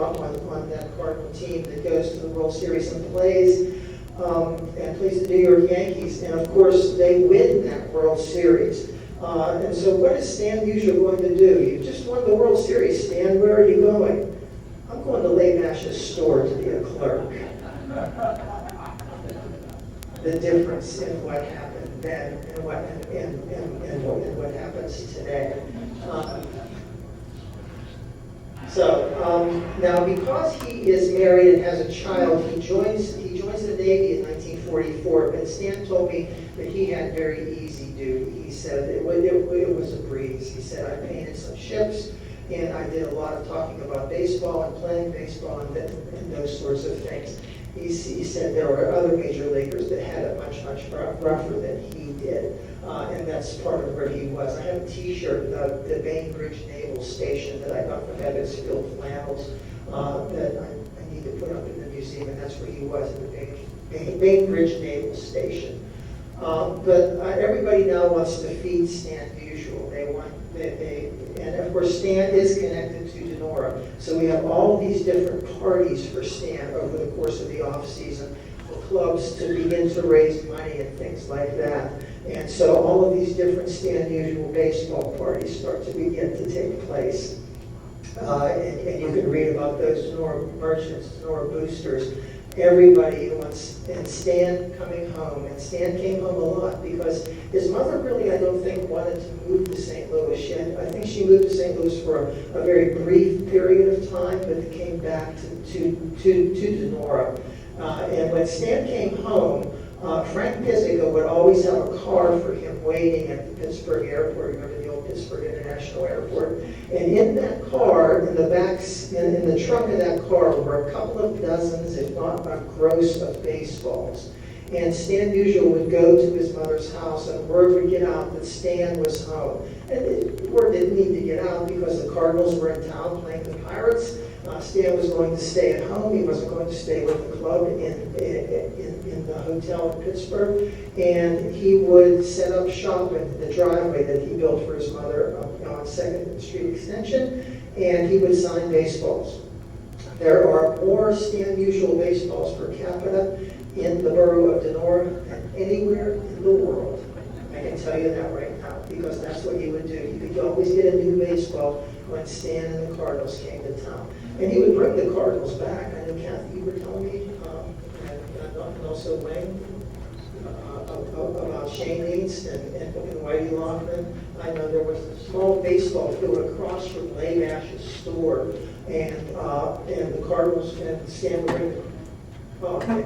Cardinal team that goes to the World Series and plays the New York Yankees. And of course, they win that World Series. And so, what is Stan Musial going to do? You just won the World Series, Stan. Where are you going? I'm going to Leigh Bash's store to be a clerk. The difference in what happened then and what happens today. Now, because he is married and has a child, he joins the Navy in 1944. But Stan told me that he had very easy duty. He said it was a breeze. He said, I painted some ships, and I did a lot of talking about baseball and playing baseball and those sorts of things. He said there were other major leaguers that had it much rougher than he did, and that's part of where he was. I have a T-shirt, the Bainbridge Naval Station, that I got from Evansville Flannels that I need to put up in the museum, and that's where he was, at the Bainbridge Naval Station. But everybody now wants to feed Stan Musial. And of course Stan is connected to Donora. So we have all these different parties for Stan over the course of the off season, for clubs to begin to raise money and things like that. And so all of these different Stan Musial baseball parties start to begin to take place. And you can read about those Donora merchants, Donora boosters. Everybody wants, and Stan coming home. And Stan came home a lot because his mother really, I don't think, wanted to move to St. Louis. I think she moved to St. Louis for a very brief period of time, but came back to Donora. And when Stan came home, Frank Pizzica would always have a car for him waiting at the Pittsburgh airport. Remember the old Pittsburgh International Airport? And in that car, in the trunk of that car, were a couple of dozens, if not a gross, of baseballs. And Stan Musial would go to his mother's house, and word would get out that Stan was home. And the word didn't need to get out because the Cardinals were in town playing the Pirates. Stan was going to stay at home. He wasn't going to stay with the club in the hotel in Pittsburgh. And he would set up shop in the driveway that he built for his mother on 2nd Street Extension, and he would sign baseballs. There are more Stan Musial baseballs per capita in the borough of Donora than anywhere in the world. I can tell you that right now, because that's what he would do. You could always get a new baseball when Stan and the Cardinals came to town. And he would bring the Cardinals back. I know Kathy, you were telling me, and also Wayne, about Shane East and Whitey Loughlin. I know there was a small baseball field across from Leigh Bash's store, and the Cardinals and Stan would bring it. Okay.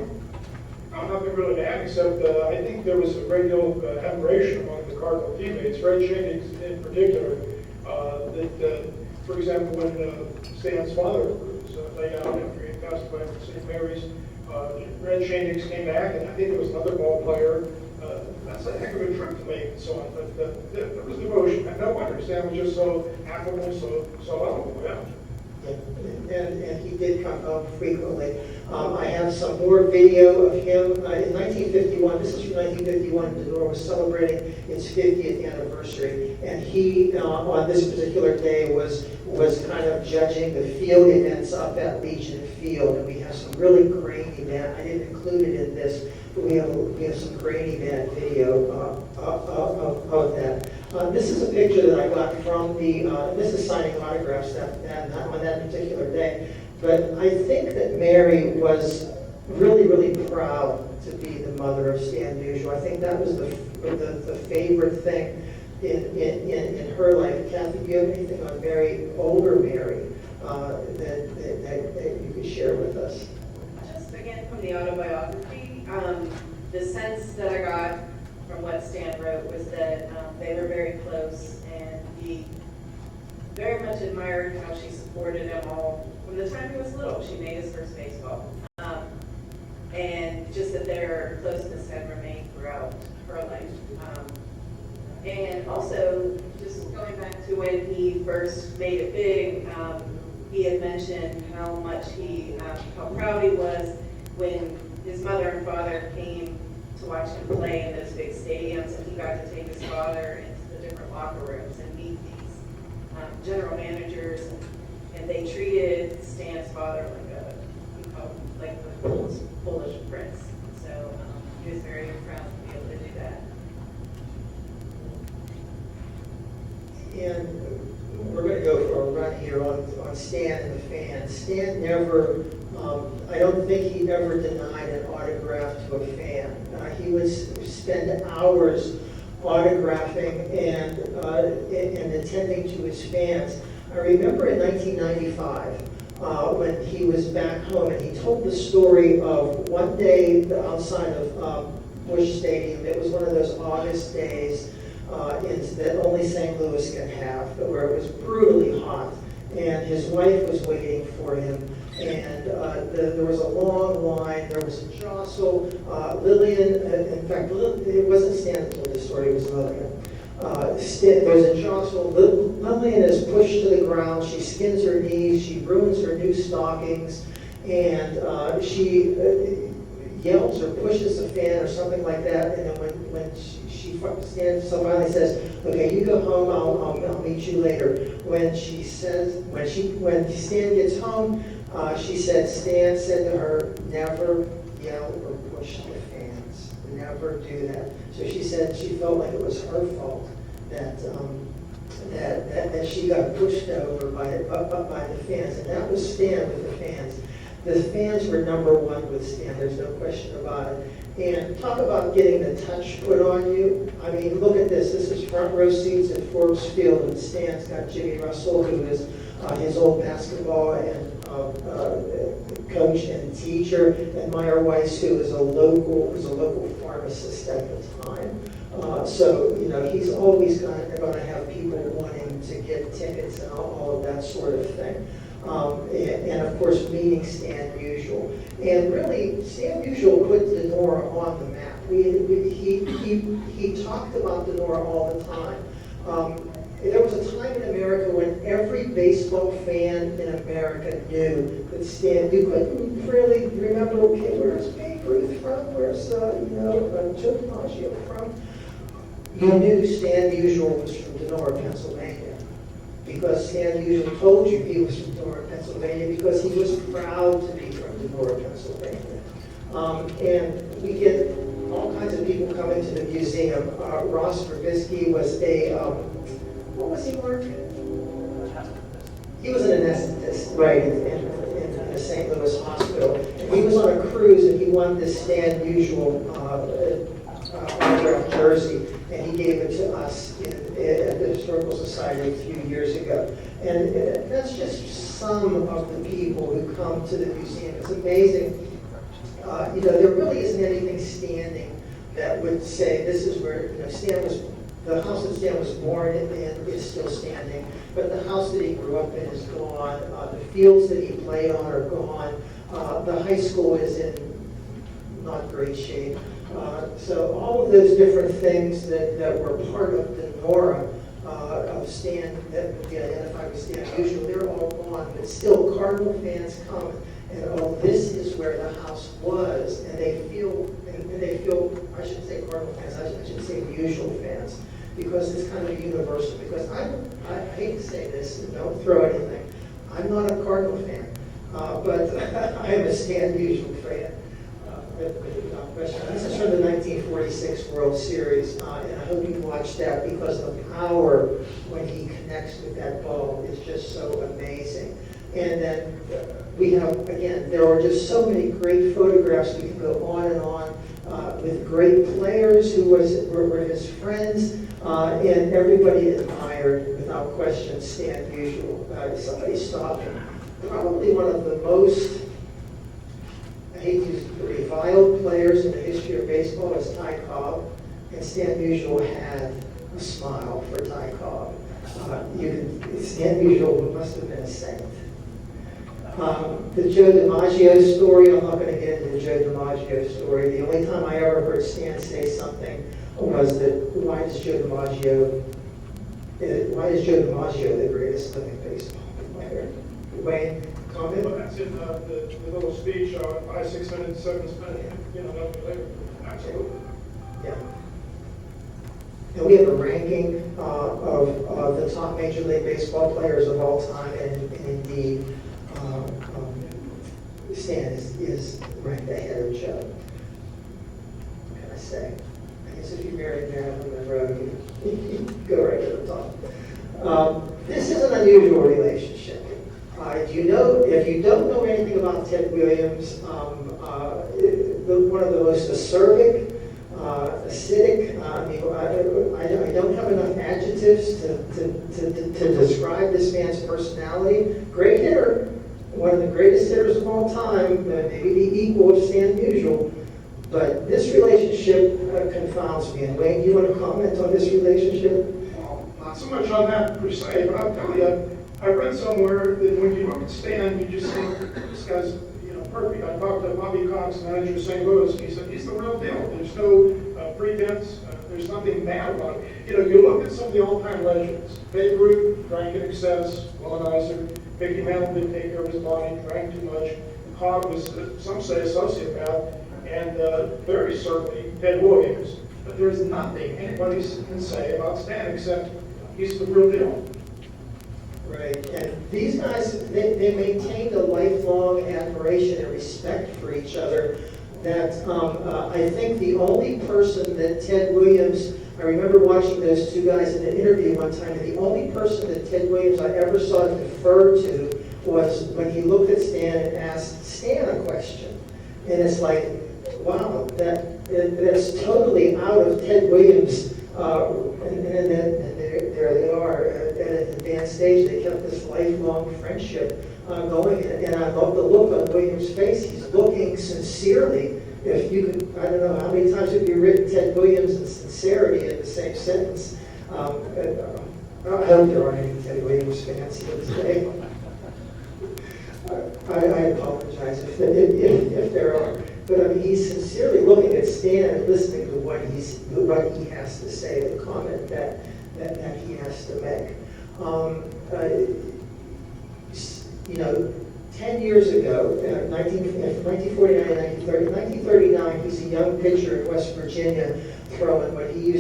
Nothing really to add, except I think there was a great deal of admiration among the Cardinal teammates, Fred Shanks in particular, that, for example, when Stan's father was laid out after he had passed away from St. Mary's, Red Shanks came back, and I think there was another ball player. That's a heck of a trip to make and so on, but there was devotion. And no wonder Stan was just so affable, so lovable. Yeah. And he did come home frequently. I have some more video of him. In 1951, this is from 1951, Donora was celebrating its 50th anniversary, and he, on this particular day, was kind of judging the field events up at Legion Field, and we have some really grainy band. I didn't include it in this, but we have some grainy band video of that. This is a picture that I got from this is signing autographs on that particular day. But I think that Mary was really, really proud to be the mother of Stan Musial. I think that was the favorite thing in her life. Kathy, do you have anything on Mary, older Mary, that you could share with us? Just again from the autobiography, the sense that I got from what Stan wrote was that they were very close, and he very much admired how she supported him all from the time he was little. She made his first baseball. And just that their closeness had remained throughout her life. And also, just going back to when he first made it big, he had mentioned how much how proud he was when his mother and father came to watch him play in those big stadiums, and he got to take his father into the different locker rooms and meet these general managers, and they treated Stan's father like the Polish prince. So he was very proud to be able to do that. And we're going to go for a run here on Stan and the fans. Stan never, I don't think he ever denied an autograph to a fan. He would spend hours autographing and attending to his fans. I remember in 1995, when he was back home, and he told the story of one day outside of Busch Stadium. It was one of those August days that only St. Louis can have, where it was brutally hot, and his wife was waiting for him, and there was a long line, there was a jostle. Lillian, in fact, it wasn't Stan that told the story, it was Lillian. There's a jostle. Lillian is pushed to the ground. She skins her knees. She ruins her new stockings, and she yells or pushes the fan or something like that. And then when she stands, so finally says, "Okay, you go home. I'll meet you later." When Stan gets home, she said Stan said to her, "Never yell or push the fans. Never do that." So she said she felt like it was her fault that she got pushed over by the fans, and that was Stan with the fans. The fans were number one with Stan. There's no question about it. And talk about getting the touch put on you. I mean, look at this. This is front row seats at Forbes Field, and Stan's got Jimmy Russell, who is his old basketball and coach and teacher, and Meyer Weiss, who is a local pharmacist at the time. So you know, he's always going to have people wanting to get tickets and all of that sort of thing. And of course, meeting Stan Musial. And really, Stan Musial put Donora on the map. He talked about Donora all the time. There was a time in America when every baseball fan in America knew that Stan. You couldn't really remember, okay, where's Babe Ruth from? Where's Joe DiMaggio from? You knew Stan Musial was from Donora, Pennsylvania, because Stan Musial told you he was from Donora, Pennsylvania, because he was proud to be from Donora, Pennsylvania. And we get all kinds of people coming to the museum. Ross Verbisky was what was he, Mark? He was an anesthetist, right, in a St. Louis hospital. And he was on a cruise, and he won this Stan Musial autographed jersey, and he gave it to us at the Historical Society a few years ago. And that's just some of the people who come to the museum. It's amazing. There really isn't anything standing that would say this is where Stan was. The house that Stan was born in is still standing, but the house that he grew up in is gone. The fields that he played on are gone. The high school is in not great shape. So all of those different things that were part of Donora, of Stan, that would be identified with Stan Musial, they're all gone. But still, Cardinal fans come, and this is where the house was, and they feel, I shouldn't say Cardinal fans, I should say Musial fans, because it's kind of universal. Because I hate to say this, and don't throw anything, I'm not a Cardinal fan, but I am a Stan Musial fan. This is from the 1946 World Series, and I hope you watched that, because the power when he connects with that ball is just so amazing. And then we have, again, there are just so many great photographs. We can go on and on. with great players who were his friends, and everybody admired, without question, Stan Musial. Somebody stopped him. Probably one of the most, I hate to use reviled players in the history of baseball is Ty Cobb, and Stan Musial had a smile for Ty Cobb. Stan Musial must have been a saint. The Joe DiMaggio story, I'm not going to get into the Joe DiMaggio story. The only time I ever heard Stan say something was that, why is Joe DiMaggio the greatest living baseball player? Wayne, comment? Well, that's in the little speech, 5, 6 minutes, 7 minutes, later. Absolutely. Yeah. And we have a ranking of the top Major League Baseball players of all time, and indeed, Stan is ranked ahead of Joe. What can I say? I guess if you married Marilyn Monroe, you go right to the top. This is an unusual relationship. If you don't know anything about Ted Williams, one of the most acerbic, acidic, I don't have enough adjectives to describe this man's personality. Great hitter, one of the greatest hitters of all time, maybe the equal of Stan Musial. But this relationship confounds me. And Wayne, do you want to comment on this relationship? Well, not so much on that per se, but I'll tell you, I read somewhere that when you look at Stan, you just think, this guy's perfect. I talked to Bobby Cox, manager of St. Louis, and he said, he's the real deal. There's no pretense. There's nothing bad about it. You look at some of the all-time legends. Babe Ruth drank in excess, womanizer. Mickey Mantle didn't take care of his body, drank too much. Cobb was, some say, a sociopath, and very certainly Ted Williams. But there's nothing anybody can say about Stan except he's the real deal. Right, and these guys, they maintained a lifelong admiration and respect for each other that I think the only person that Ted Williams, I remember watching those two guys in an interview one time, and the only person that Ted Williams I ever saw defer to was when he looked at Stan and asked Stan a question. And it's like, wow, that's totally out of Ted Williams' and there they are at an advanced stage. They kept this lifelong friendship going, and I love the look on Williams' face. He's looking sincerely. If you could, I don't know how many times have you written Ted Williams and sincerity in the same sentence. I hope there aren't any Ted Williams fans here today. I apologize if there are. But I mean, he's sincerely looking at Stan and listening to what he has to say, the comment that he has to make. 10 years ago, 1949 and 1939, he's a young pitcher in West Virginia throwing what he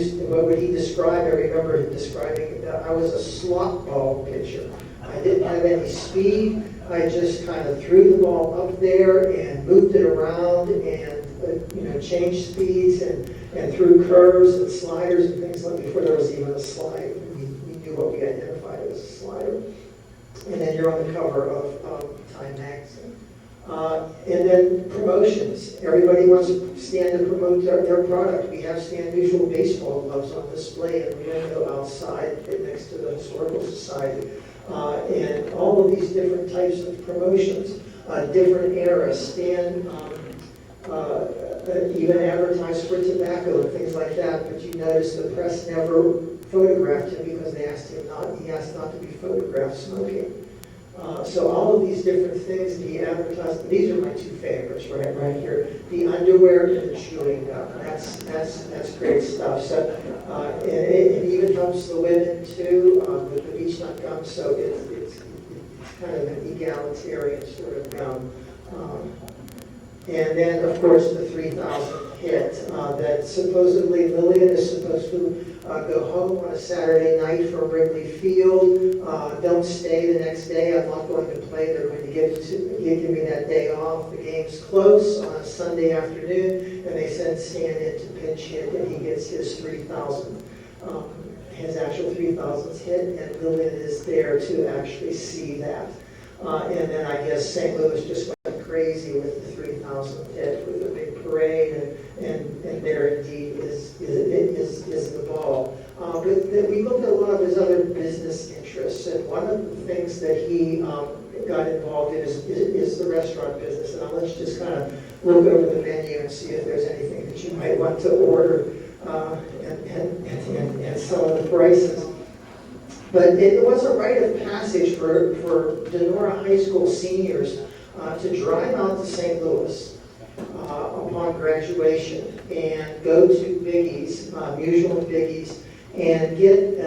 described. I remember him describing, I was a slot ball pitcher. I didn't have any speed. I just kind of threw the ball up there and moved it around and changed speeds and threw curves and sliders and things like before there was even a slide. We knew what we identified as a slider. And then you're on the cover of Time magazine. And then promotions. Everybody wants Stan to promote their product. We have Stan Musial baseball gloves on display in the window outside right next to the Historical Society. And all of these different types of promotions, different eras. Stan even advertised for tobacco and things like that, but you notice the press never photographed him because he asked not to be photographed smoking. So all of these different things that he advertised, these are my two favorites right here. The underwear and the chewing gum. That's great stuff. So it even helps the women too with the beech nut gum. So it's kind of an egalitarian sort of gum. And then, of course, the 3,000 hit that supposedly Lillian is supposed to go home on a Saturday night from Wrigley Field. Don't stay the next day. I'm not going to play. They're going to give me that day off. The game's close on a Sunday afternoon, and they send Stan in to pinch hit, and he gets his 3,000. His actual 3,000th hit, and Lillian is there to actually see that. And then I guess St. Louis just went crazy with the 3,000th hit with a big parade and ball. But we looked at a lot of his other business interests, and one of the things that he got involved in is the restaurant business. And I'll let you just kind of look over the menu and see if there's anything that you might want to order and some of the prices. But it was a rite of passage for Donora High School seniors to drive out to St. Louis upon graduation and go to Biggie's, Musial and Biggie's, and get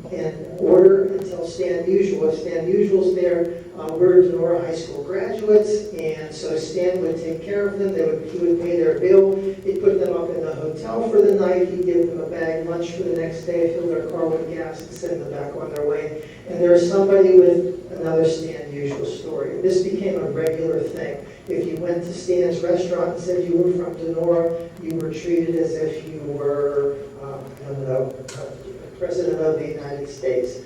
and order and tell Stan Musial. If Stan Musial's there, we're Donora High School graduates, and so Stan would take care of them. He would pay their bill. He'd put them up in the hotel for the night. He'd give them a bag lunch for the next day, fill their car with gas, and send them back on their way. And there was somebody with another Stan Musial story. This became a regular thing. If you went to Stan's restaurant and said you were from Donora, you were treated as if you were, President of the United States.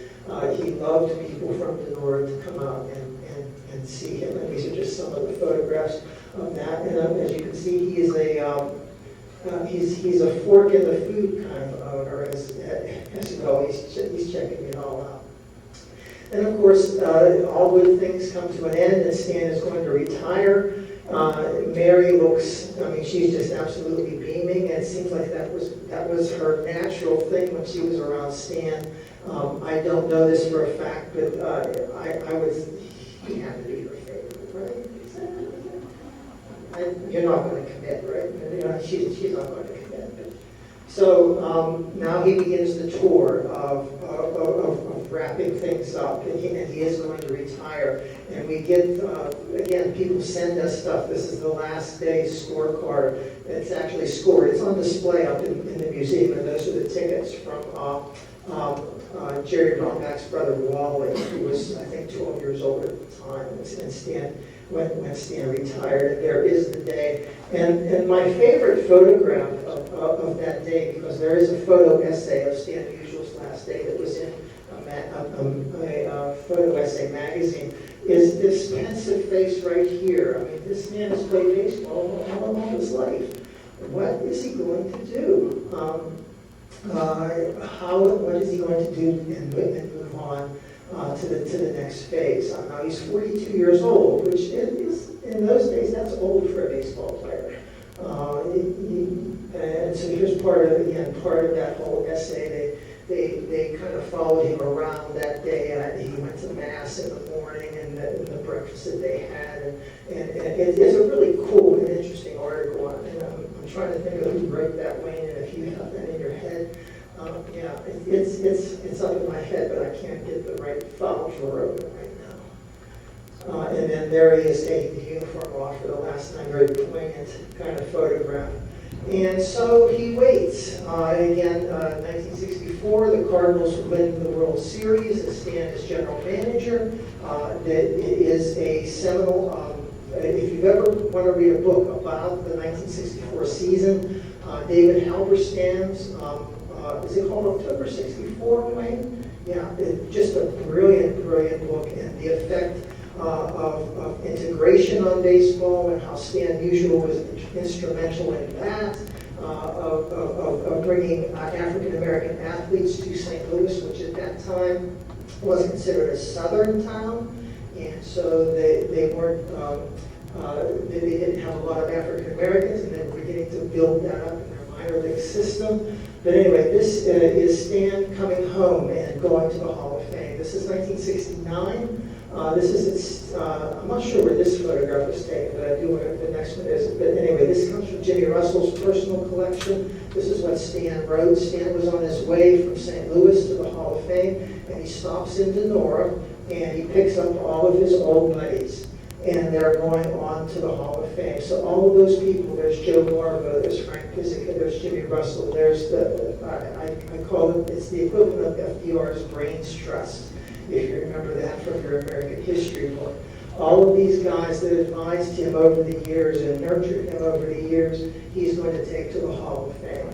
He loved people from Donora to come out and see him. And these are just some of the photographs of that. And as you can see, he is he's a fork in the food kind of owner as well. He's checking it all out. And of course, all good things come to an end, and Stan is going to retire. Mary looks, I mean, she's just absolutely beaming, and it seems like that was her natural thing when she was around Stan. I don't know this for a fact, but he had to be her favorite, right? You're not going to commit, right? She's not going to commit. So now he begins the tour of wrapping things up, and he is going to retire. And we get, again, people send us stuff. This is the last day scorecard. It's actually scored. It's on display up in the museum, and those are the tickets from Jerry Brownback's brother Wally, who was, I think, 12 years old at the time, and Stan, when Stan retired. And there is the day. And my favorite photograph of that day, because there is a photo essay of Stan Musial's last day that was in a photo essay magazine, is this pensive face right here. I mean, this man has played baseball all his life. What is he going to do? What is he going to do and move on to the next phase? Now he's 42 years old, which is, in those days, that's old for a baseball player. And so here's part of that whole essay. They kind of followed him around that day. He went to mass in the morning, and the breakfast that they had, and it's a really cool and interesting article. And I'm trying to think of who wrote that, Wayne, and if you have that in your head. Yeah, it's up in my head, but I can't get the right file drawer open right now. And then there he is taking the uniform off for the last time, very poignant kind of photograph. And so he waits. Again, 1964, the Cardinals win the World Series. Stan is general manager. That is a seminal, if you've ever want to read a book about the 1964 season, David Halberstam's, is it called October 64, Wayne? Yeah, just a brilliant, brilliant book, and the effect of integration on baseball and how Stan Musial was instrumental in that, of bringing African American athletes to St. Louis, which at that time was considered a southern town, and so they weren't, they didn't have a lot of African Americans, and they were beginning to build that up in their minor league system. But anyway, this is Stan coming home and going to the Hall of Fame. This is 1969. I'm not sure where this photograph was taken, but I do where the next one is. But anyway, this comes from Jimmy Russell's personal collection. This is what Stan wrote. Stan was on his way from St. Louis to the Hall of Fame, and he stops in Donora, and he picks up all of his old buddies, and they're going on to the Hall of Fame. So all of those people, there's Joe Marvo, there's Frank Pizzica, there's Jimmy Russell, there's I call it, it's the equivalent of FDR's Brains Trust, if you remember that from your American history book. All of these guys that advised him over the years and nurtured him over the years, he's going to take to the Hall of Fame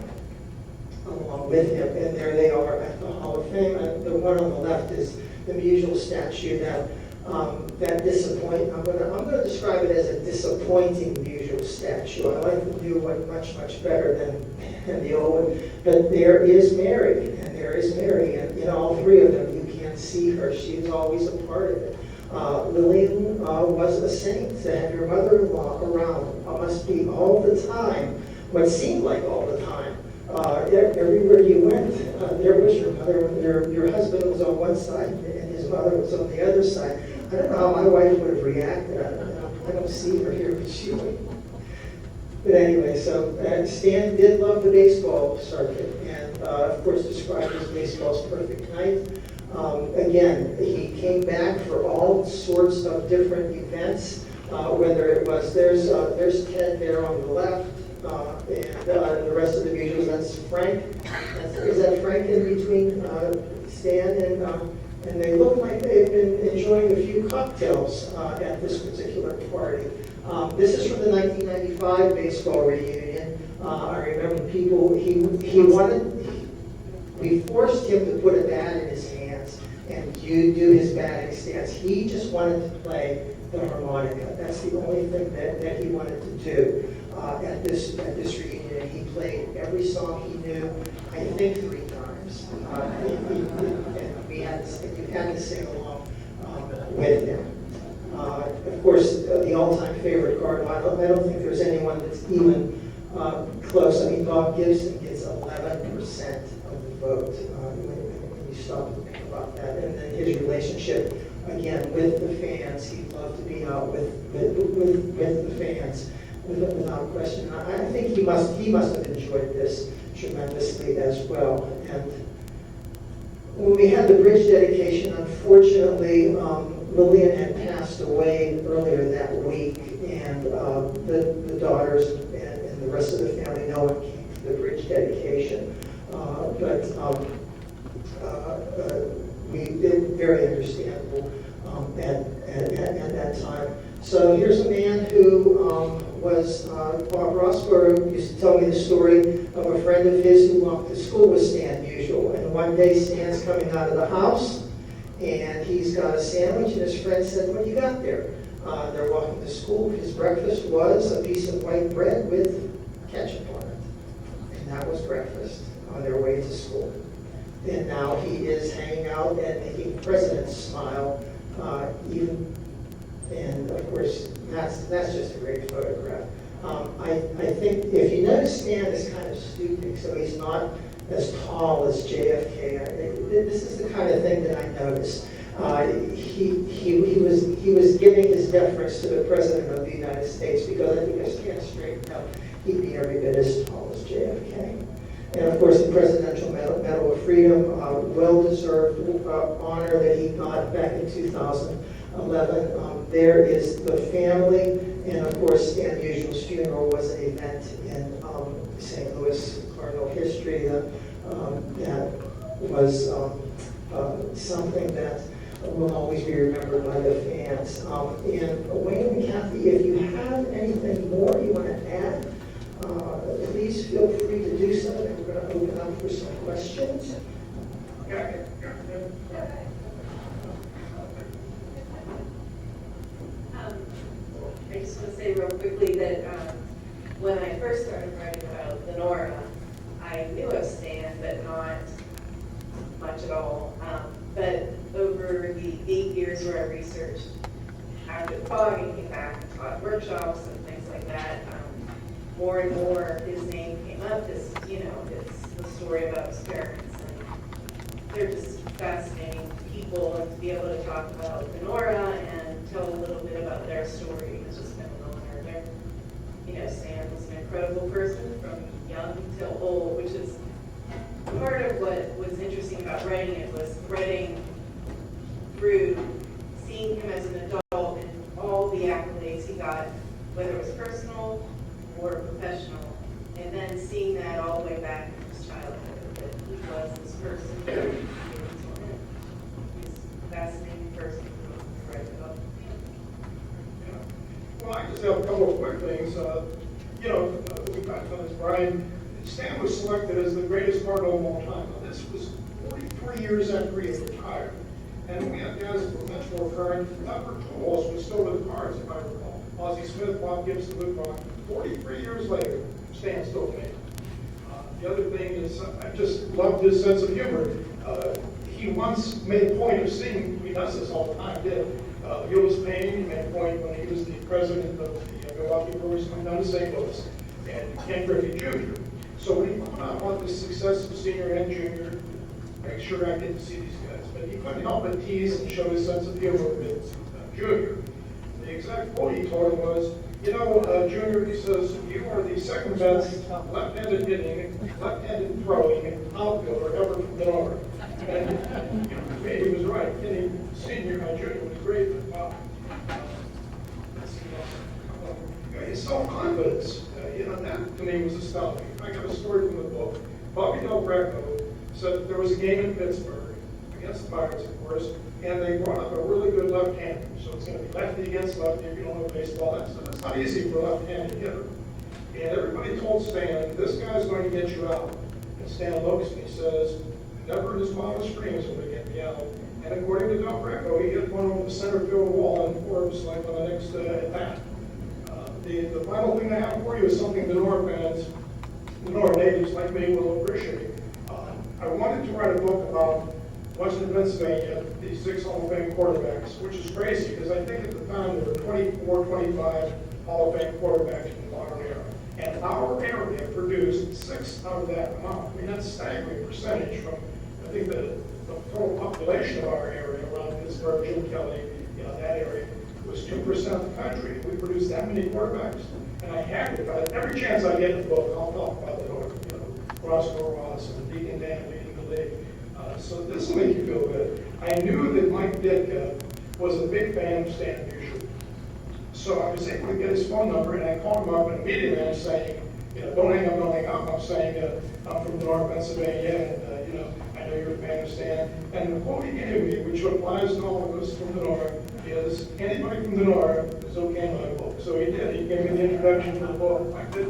along with him. And there they are at the Hall of Fame. And the one on the left is the Musial statue that I'm going to describe it as a disappointing Musial statue. I like the new one much, much better than the old one. But there is Mary, and there is Mary, and in all three of them, you can't see her. She is always a part of it. Lillian was a saint. To have your mother-in-law around must be all the time, what seemed like all the time. Everywhere you went, there was your mother. Your husband was on one side, and his mother was on the other side. I don't know how my wife would have reacted. I don't see her here, but she would. But anyway, so Stan did love the baseball circuit, and of course described as baseball's perfect night. Again, he came back for all sorts of different events, whether it was, there's Ted there on the left, and the rest of the Musials, that's Frank. Is that Frank in between Stan and they look like they've been enjoying a few cocktails at this particular party. This is from the 1995 baseball reunion. I remember people, we forced him to put a bat in his hands and do his batting stance. He just wanted to play the harmonica. That's the only thing that he wanted to do at this reunion. He played every song he knew, I think 3 times. And you had to sing along with him. Of course, the all-time favorite Cardinal, I don't think there's anyone that's even close. I mean, Bob Gibson gets 11% of the vote when you stop to think about that. And then his relationship, again, with the fans, he loved to be out with the fans, without question. I think he must have enjoyed this tremendously as well. And when we had the bridge dedication, unfortunately, Lillian had passed away earlier that week, and the daughters and the rest of the family, no one came to the bridge dedication. But we did very understandable at that time. So here's a man who was, Bob Rossborough used to tell me the story of a friend of his who walked to school with Stan Musial. And one day Stan's coming out of the house, and he's got a sandwich, and his friend said, "What do you got there?" They're walking to school. His breakfast was a piece of white bread with ketchup on it. And that was breakfast on their way to school. And now he is hanging out and making presidents smile, and of course, that's just a great photograph. I think if you notice, Stan is kind of stooping, so he's not as tall as JFK. This is the kind of thing that I noticed. He was giving his deference to the President of the United States, because I think if Stan straightened up, he'd be every bit as tall as JFK. And of course, the Presidential Medal of Freedom, well-deserved honor that he got back in 2011. There is the family, and of course, Stan Musial's funeral was an event in St. Louis Cardinal history that was something that will always be remembered by the fans. And Wayne and Kathy, if you have anything more you want to add, please feel free to do so, and we're going to open up for some questions. I just want to say real quickly that when I first started writing about Donora, I knew of Stan, but not much at all. But over the 8 years where I researched after the fog and came back and taught workshops and things like that, more and more his name came up. It's the story about experiments, and they're just fascinating people, and to be able to talk about Donora and tell a little bit about their story has just been an honor. Stan was an incredible person from young till old, which is part of what was interesting about writing it, was threading through seeing him as an adult and all the accolades he got, whether it was personal or professional, and then seeing that all the way back in his childhood, that he was this person. He's a fascinating person to write about. Well, I just have a couple of quick things. We talked on this, Brian. Stan was selected as the greatest Cardinal of all time. Now, this was 43 years after he had retired. And we have guys who were much more current. Robert Walsh was still with the Cards, if I recall. Ozzie Smith, Bob Gibson, Luke Rock. 43 years later, Stan's still famous. The other thing is, I just loved his sense of humor. He once made a point of seeing, he does this all the time, did. Gillis Payne, he made a point when he was the president of the Milwaukee Brewers, coming down to St. Louis, and Ken Griffey Jr. So when he found out about the success of senior and junior, make sure I get to see these guys, but he couldn't help but tease and show his sense of humor with Junior. The exact quote he told him was, you know, Junior, he says, you are the second best left-handed hitting, left-handed throwing outfielder ever from Donora. And maybe he was right. Kenny Senior, Junior was great, but wow. His self-confidence, that to me was astounding. I got a story from the book. Bobby Del Greco said that there was a game in Pittsburgh against the Pirates, of course, and they brought up a really good left-hander. So it's going to be lefty against lefty. If you don't know baseball, that's not easy for a left-handed hitter. And everybody told Stan, this guy's going to get you out. And Stan looks and he says, never in his wildest dreams will they get me out. And according to Del Greco, he hit one over the center field wall and Forbes like on the next at-bat. The final thing I have for you is something Donora fans, Donora natives like me will appreciate. I wanted to write a book about Western Pennsylvania, the 6 Hall of Fame quarterbacks, which is crazy because I think at the time there were 24, 25 Hall of Fame quarterbacks in the modern era. And our area produced 6 out of that amount. I mean, that's a staggering percentage from, I think, the total population of our area around Pittsburgh, Jim Kelly, that area was 2% of the country. We produced that many quarterbacks. And I had to, every chance I get in the book, I'll talk about the North, Roscoe Ross and Deacon Dan leading the league. So this will make you feel good. I knew that Mike Ditka was a big fan of Stan Musial. So I was able to get his phone number, and I called him up, and immediately I'm saying, don't hang up, don't hang up. I'm saying, I'm from Donora, Pennsylvania, and, I know you're a fan of Stan. And the quote he gave me, which applies to all of us from Donora, is anybody from Donora is okay in my book. So he did. He gave me the introduction to the book. I did.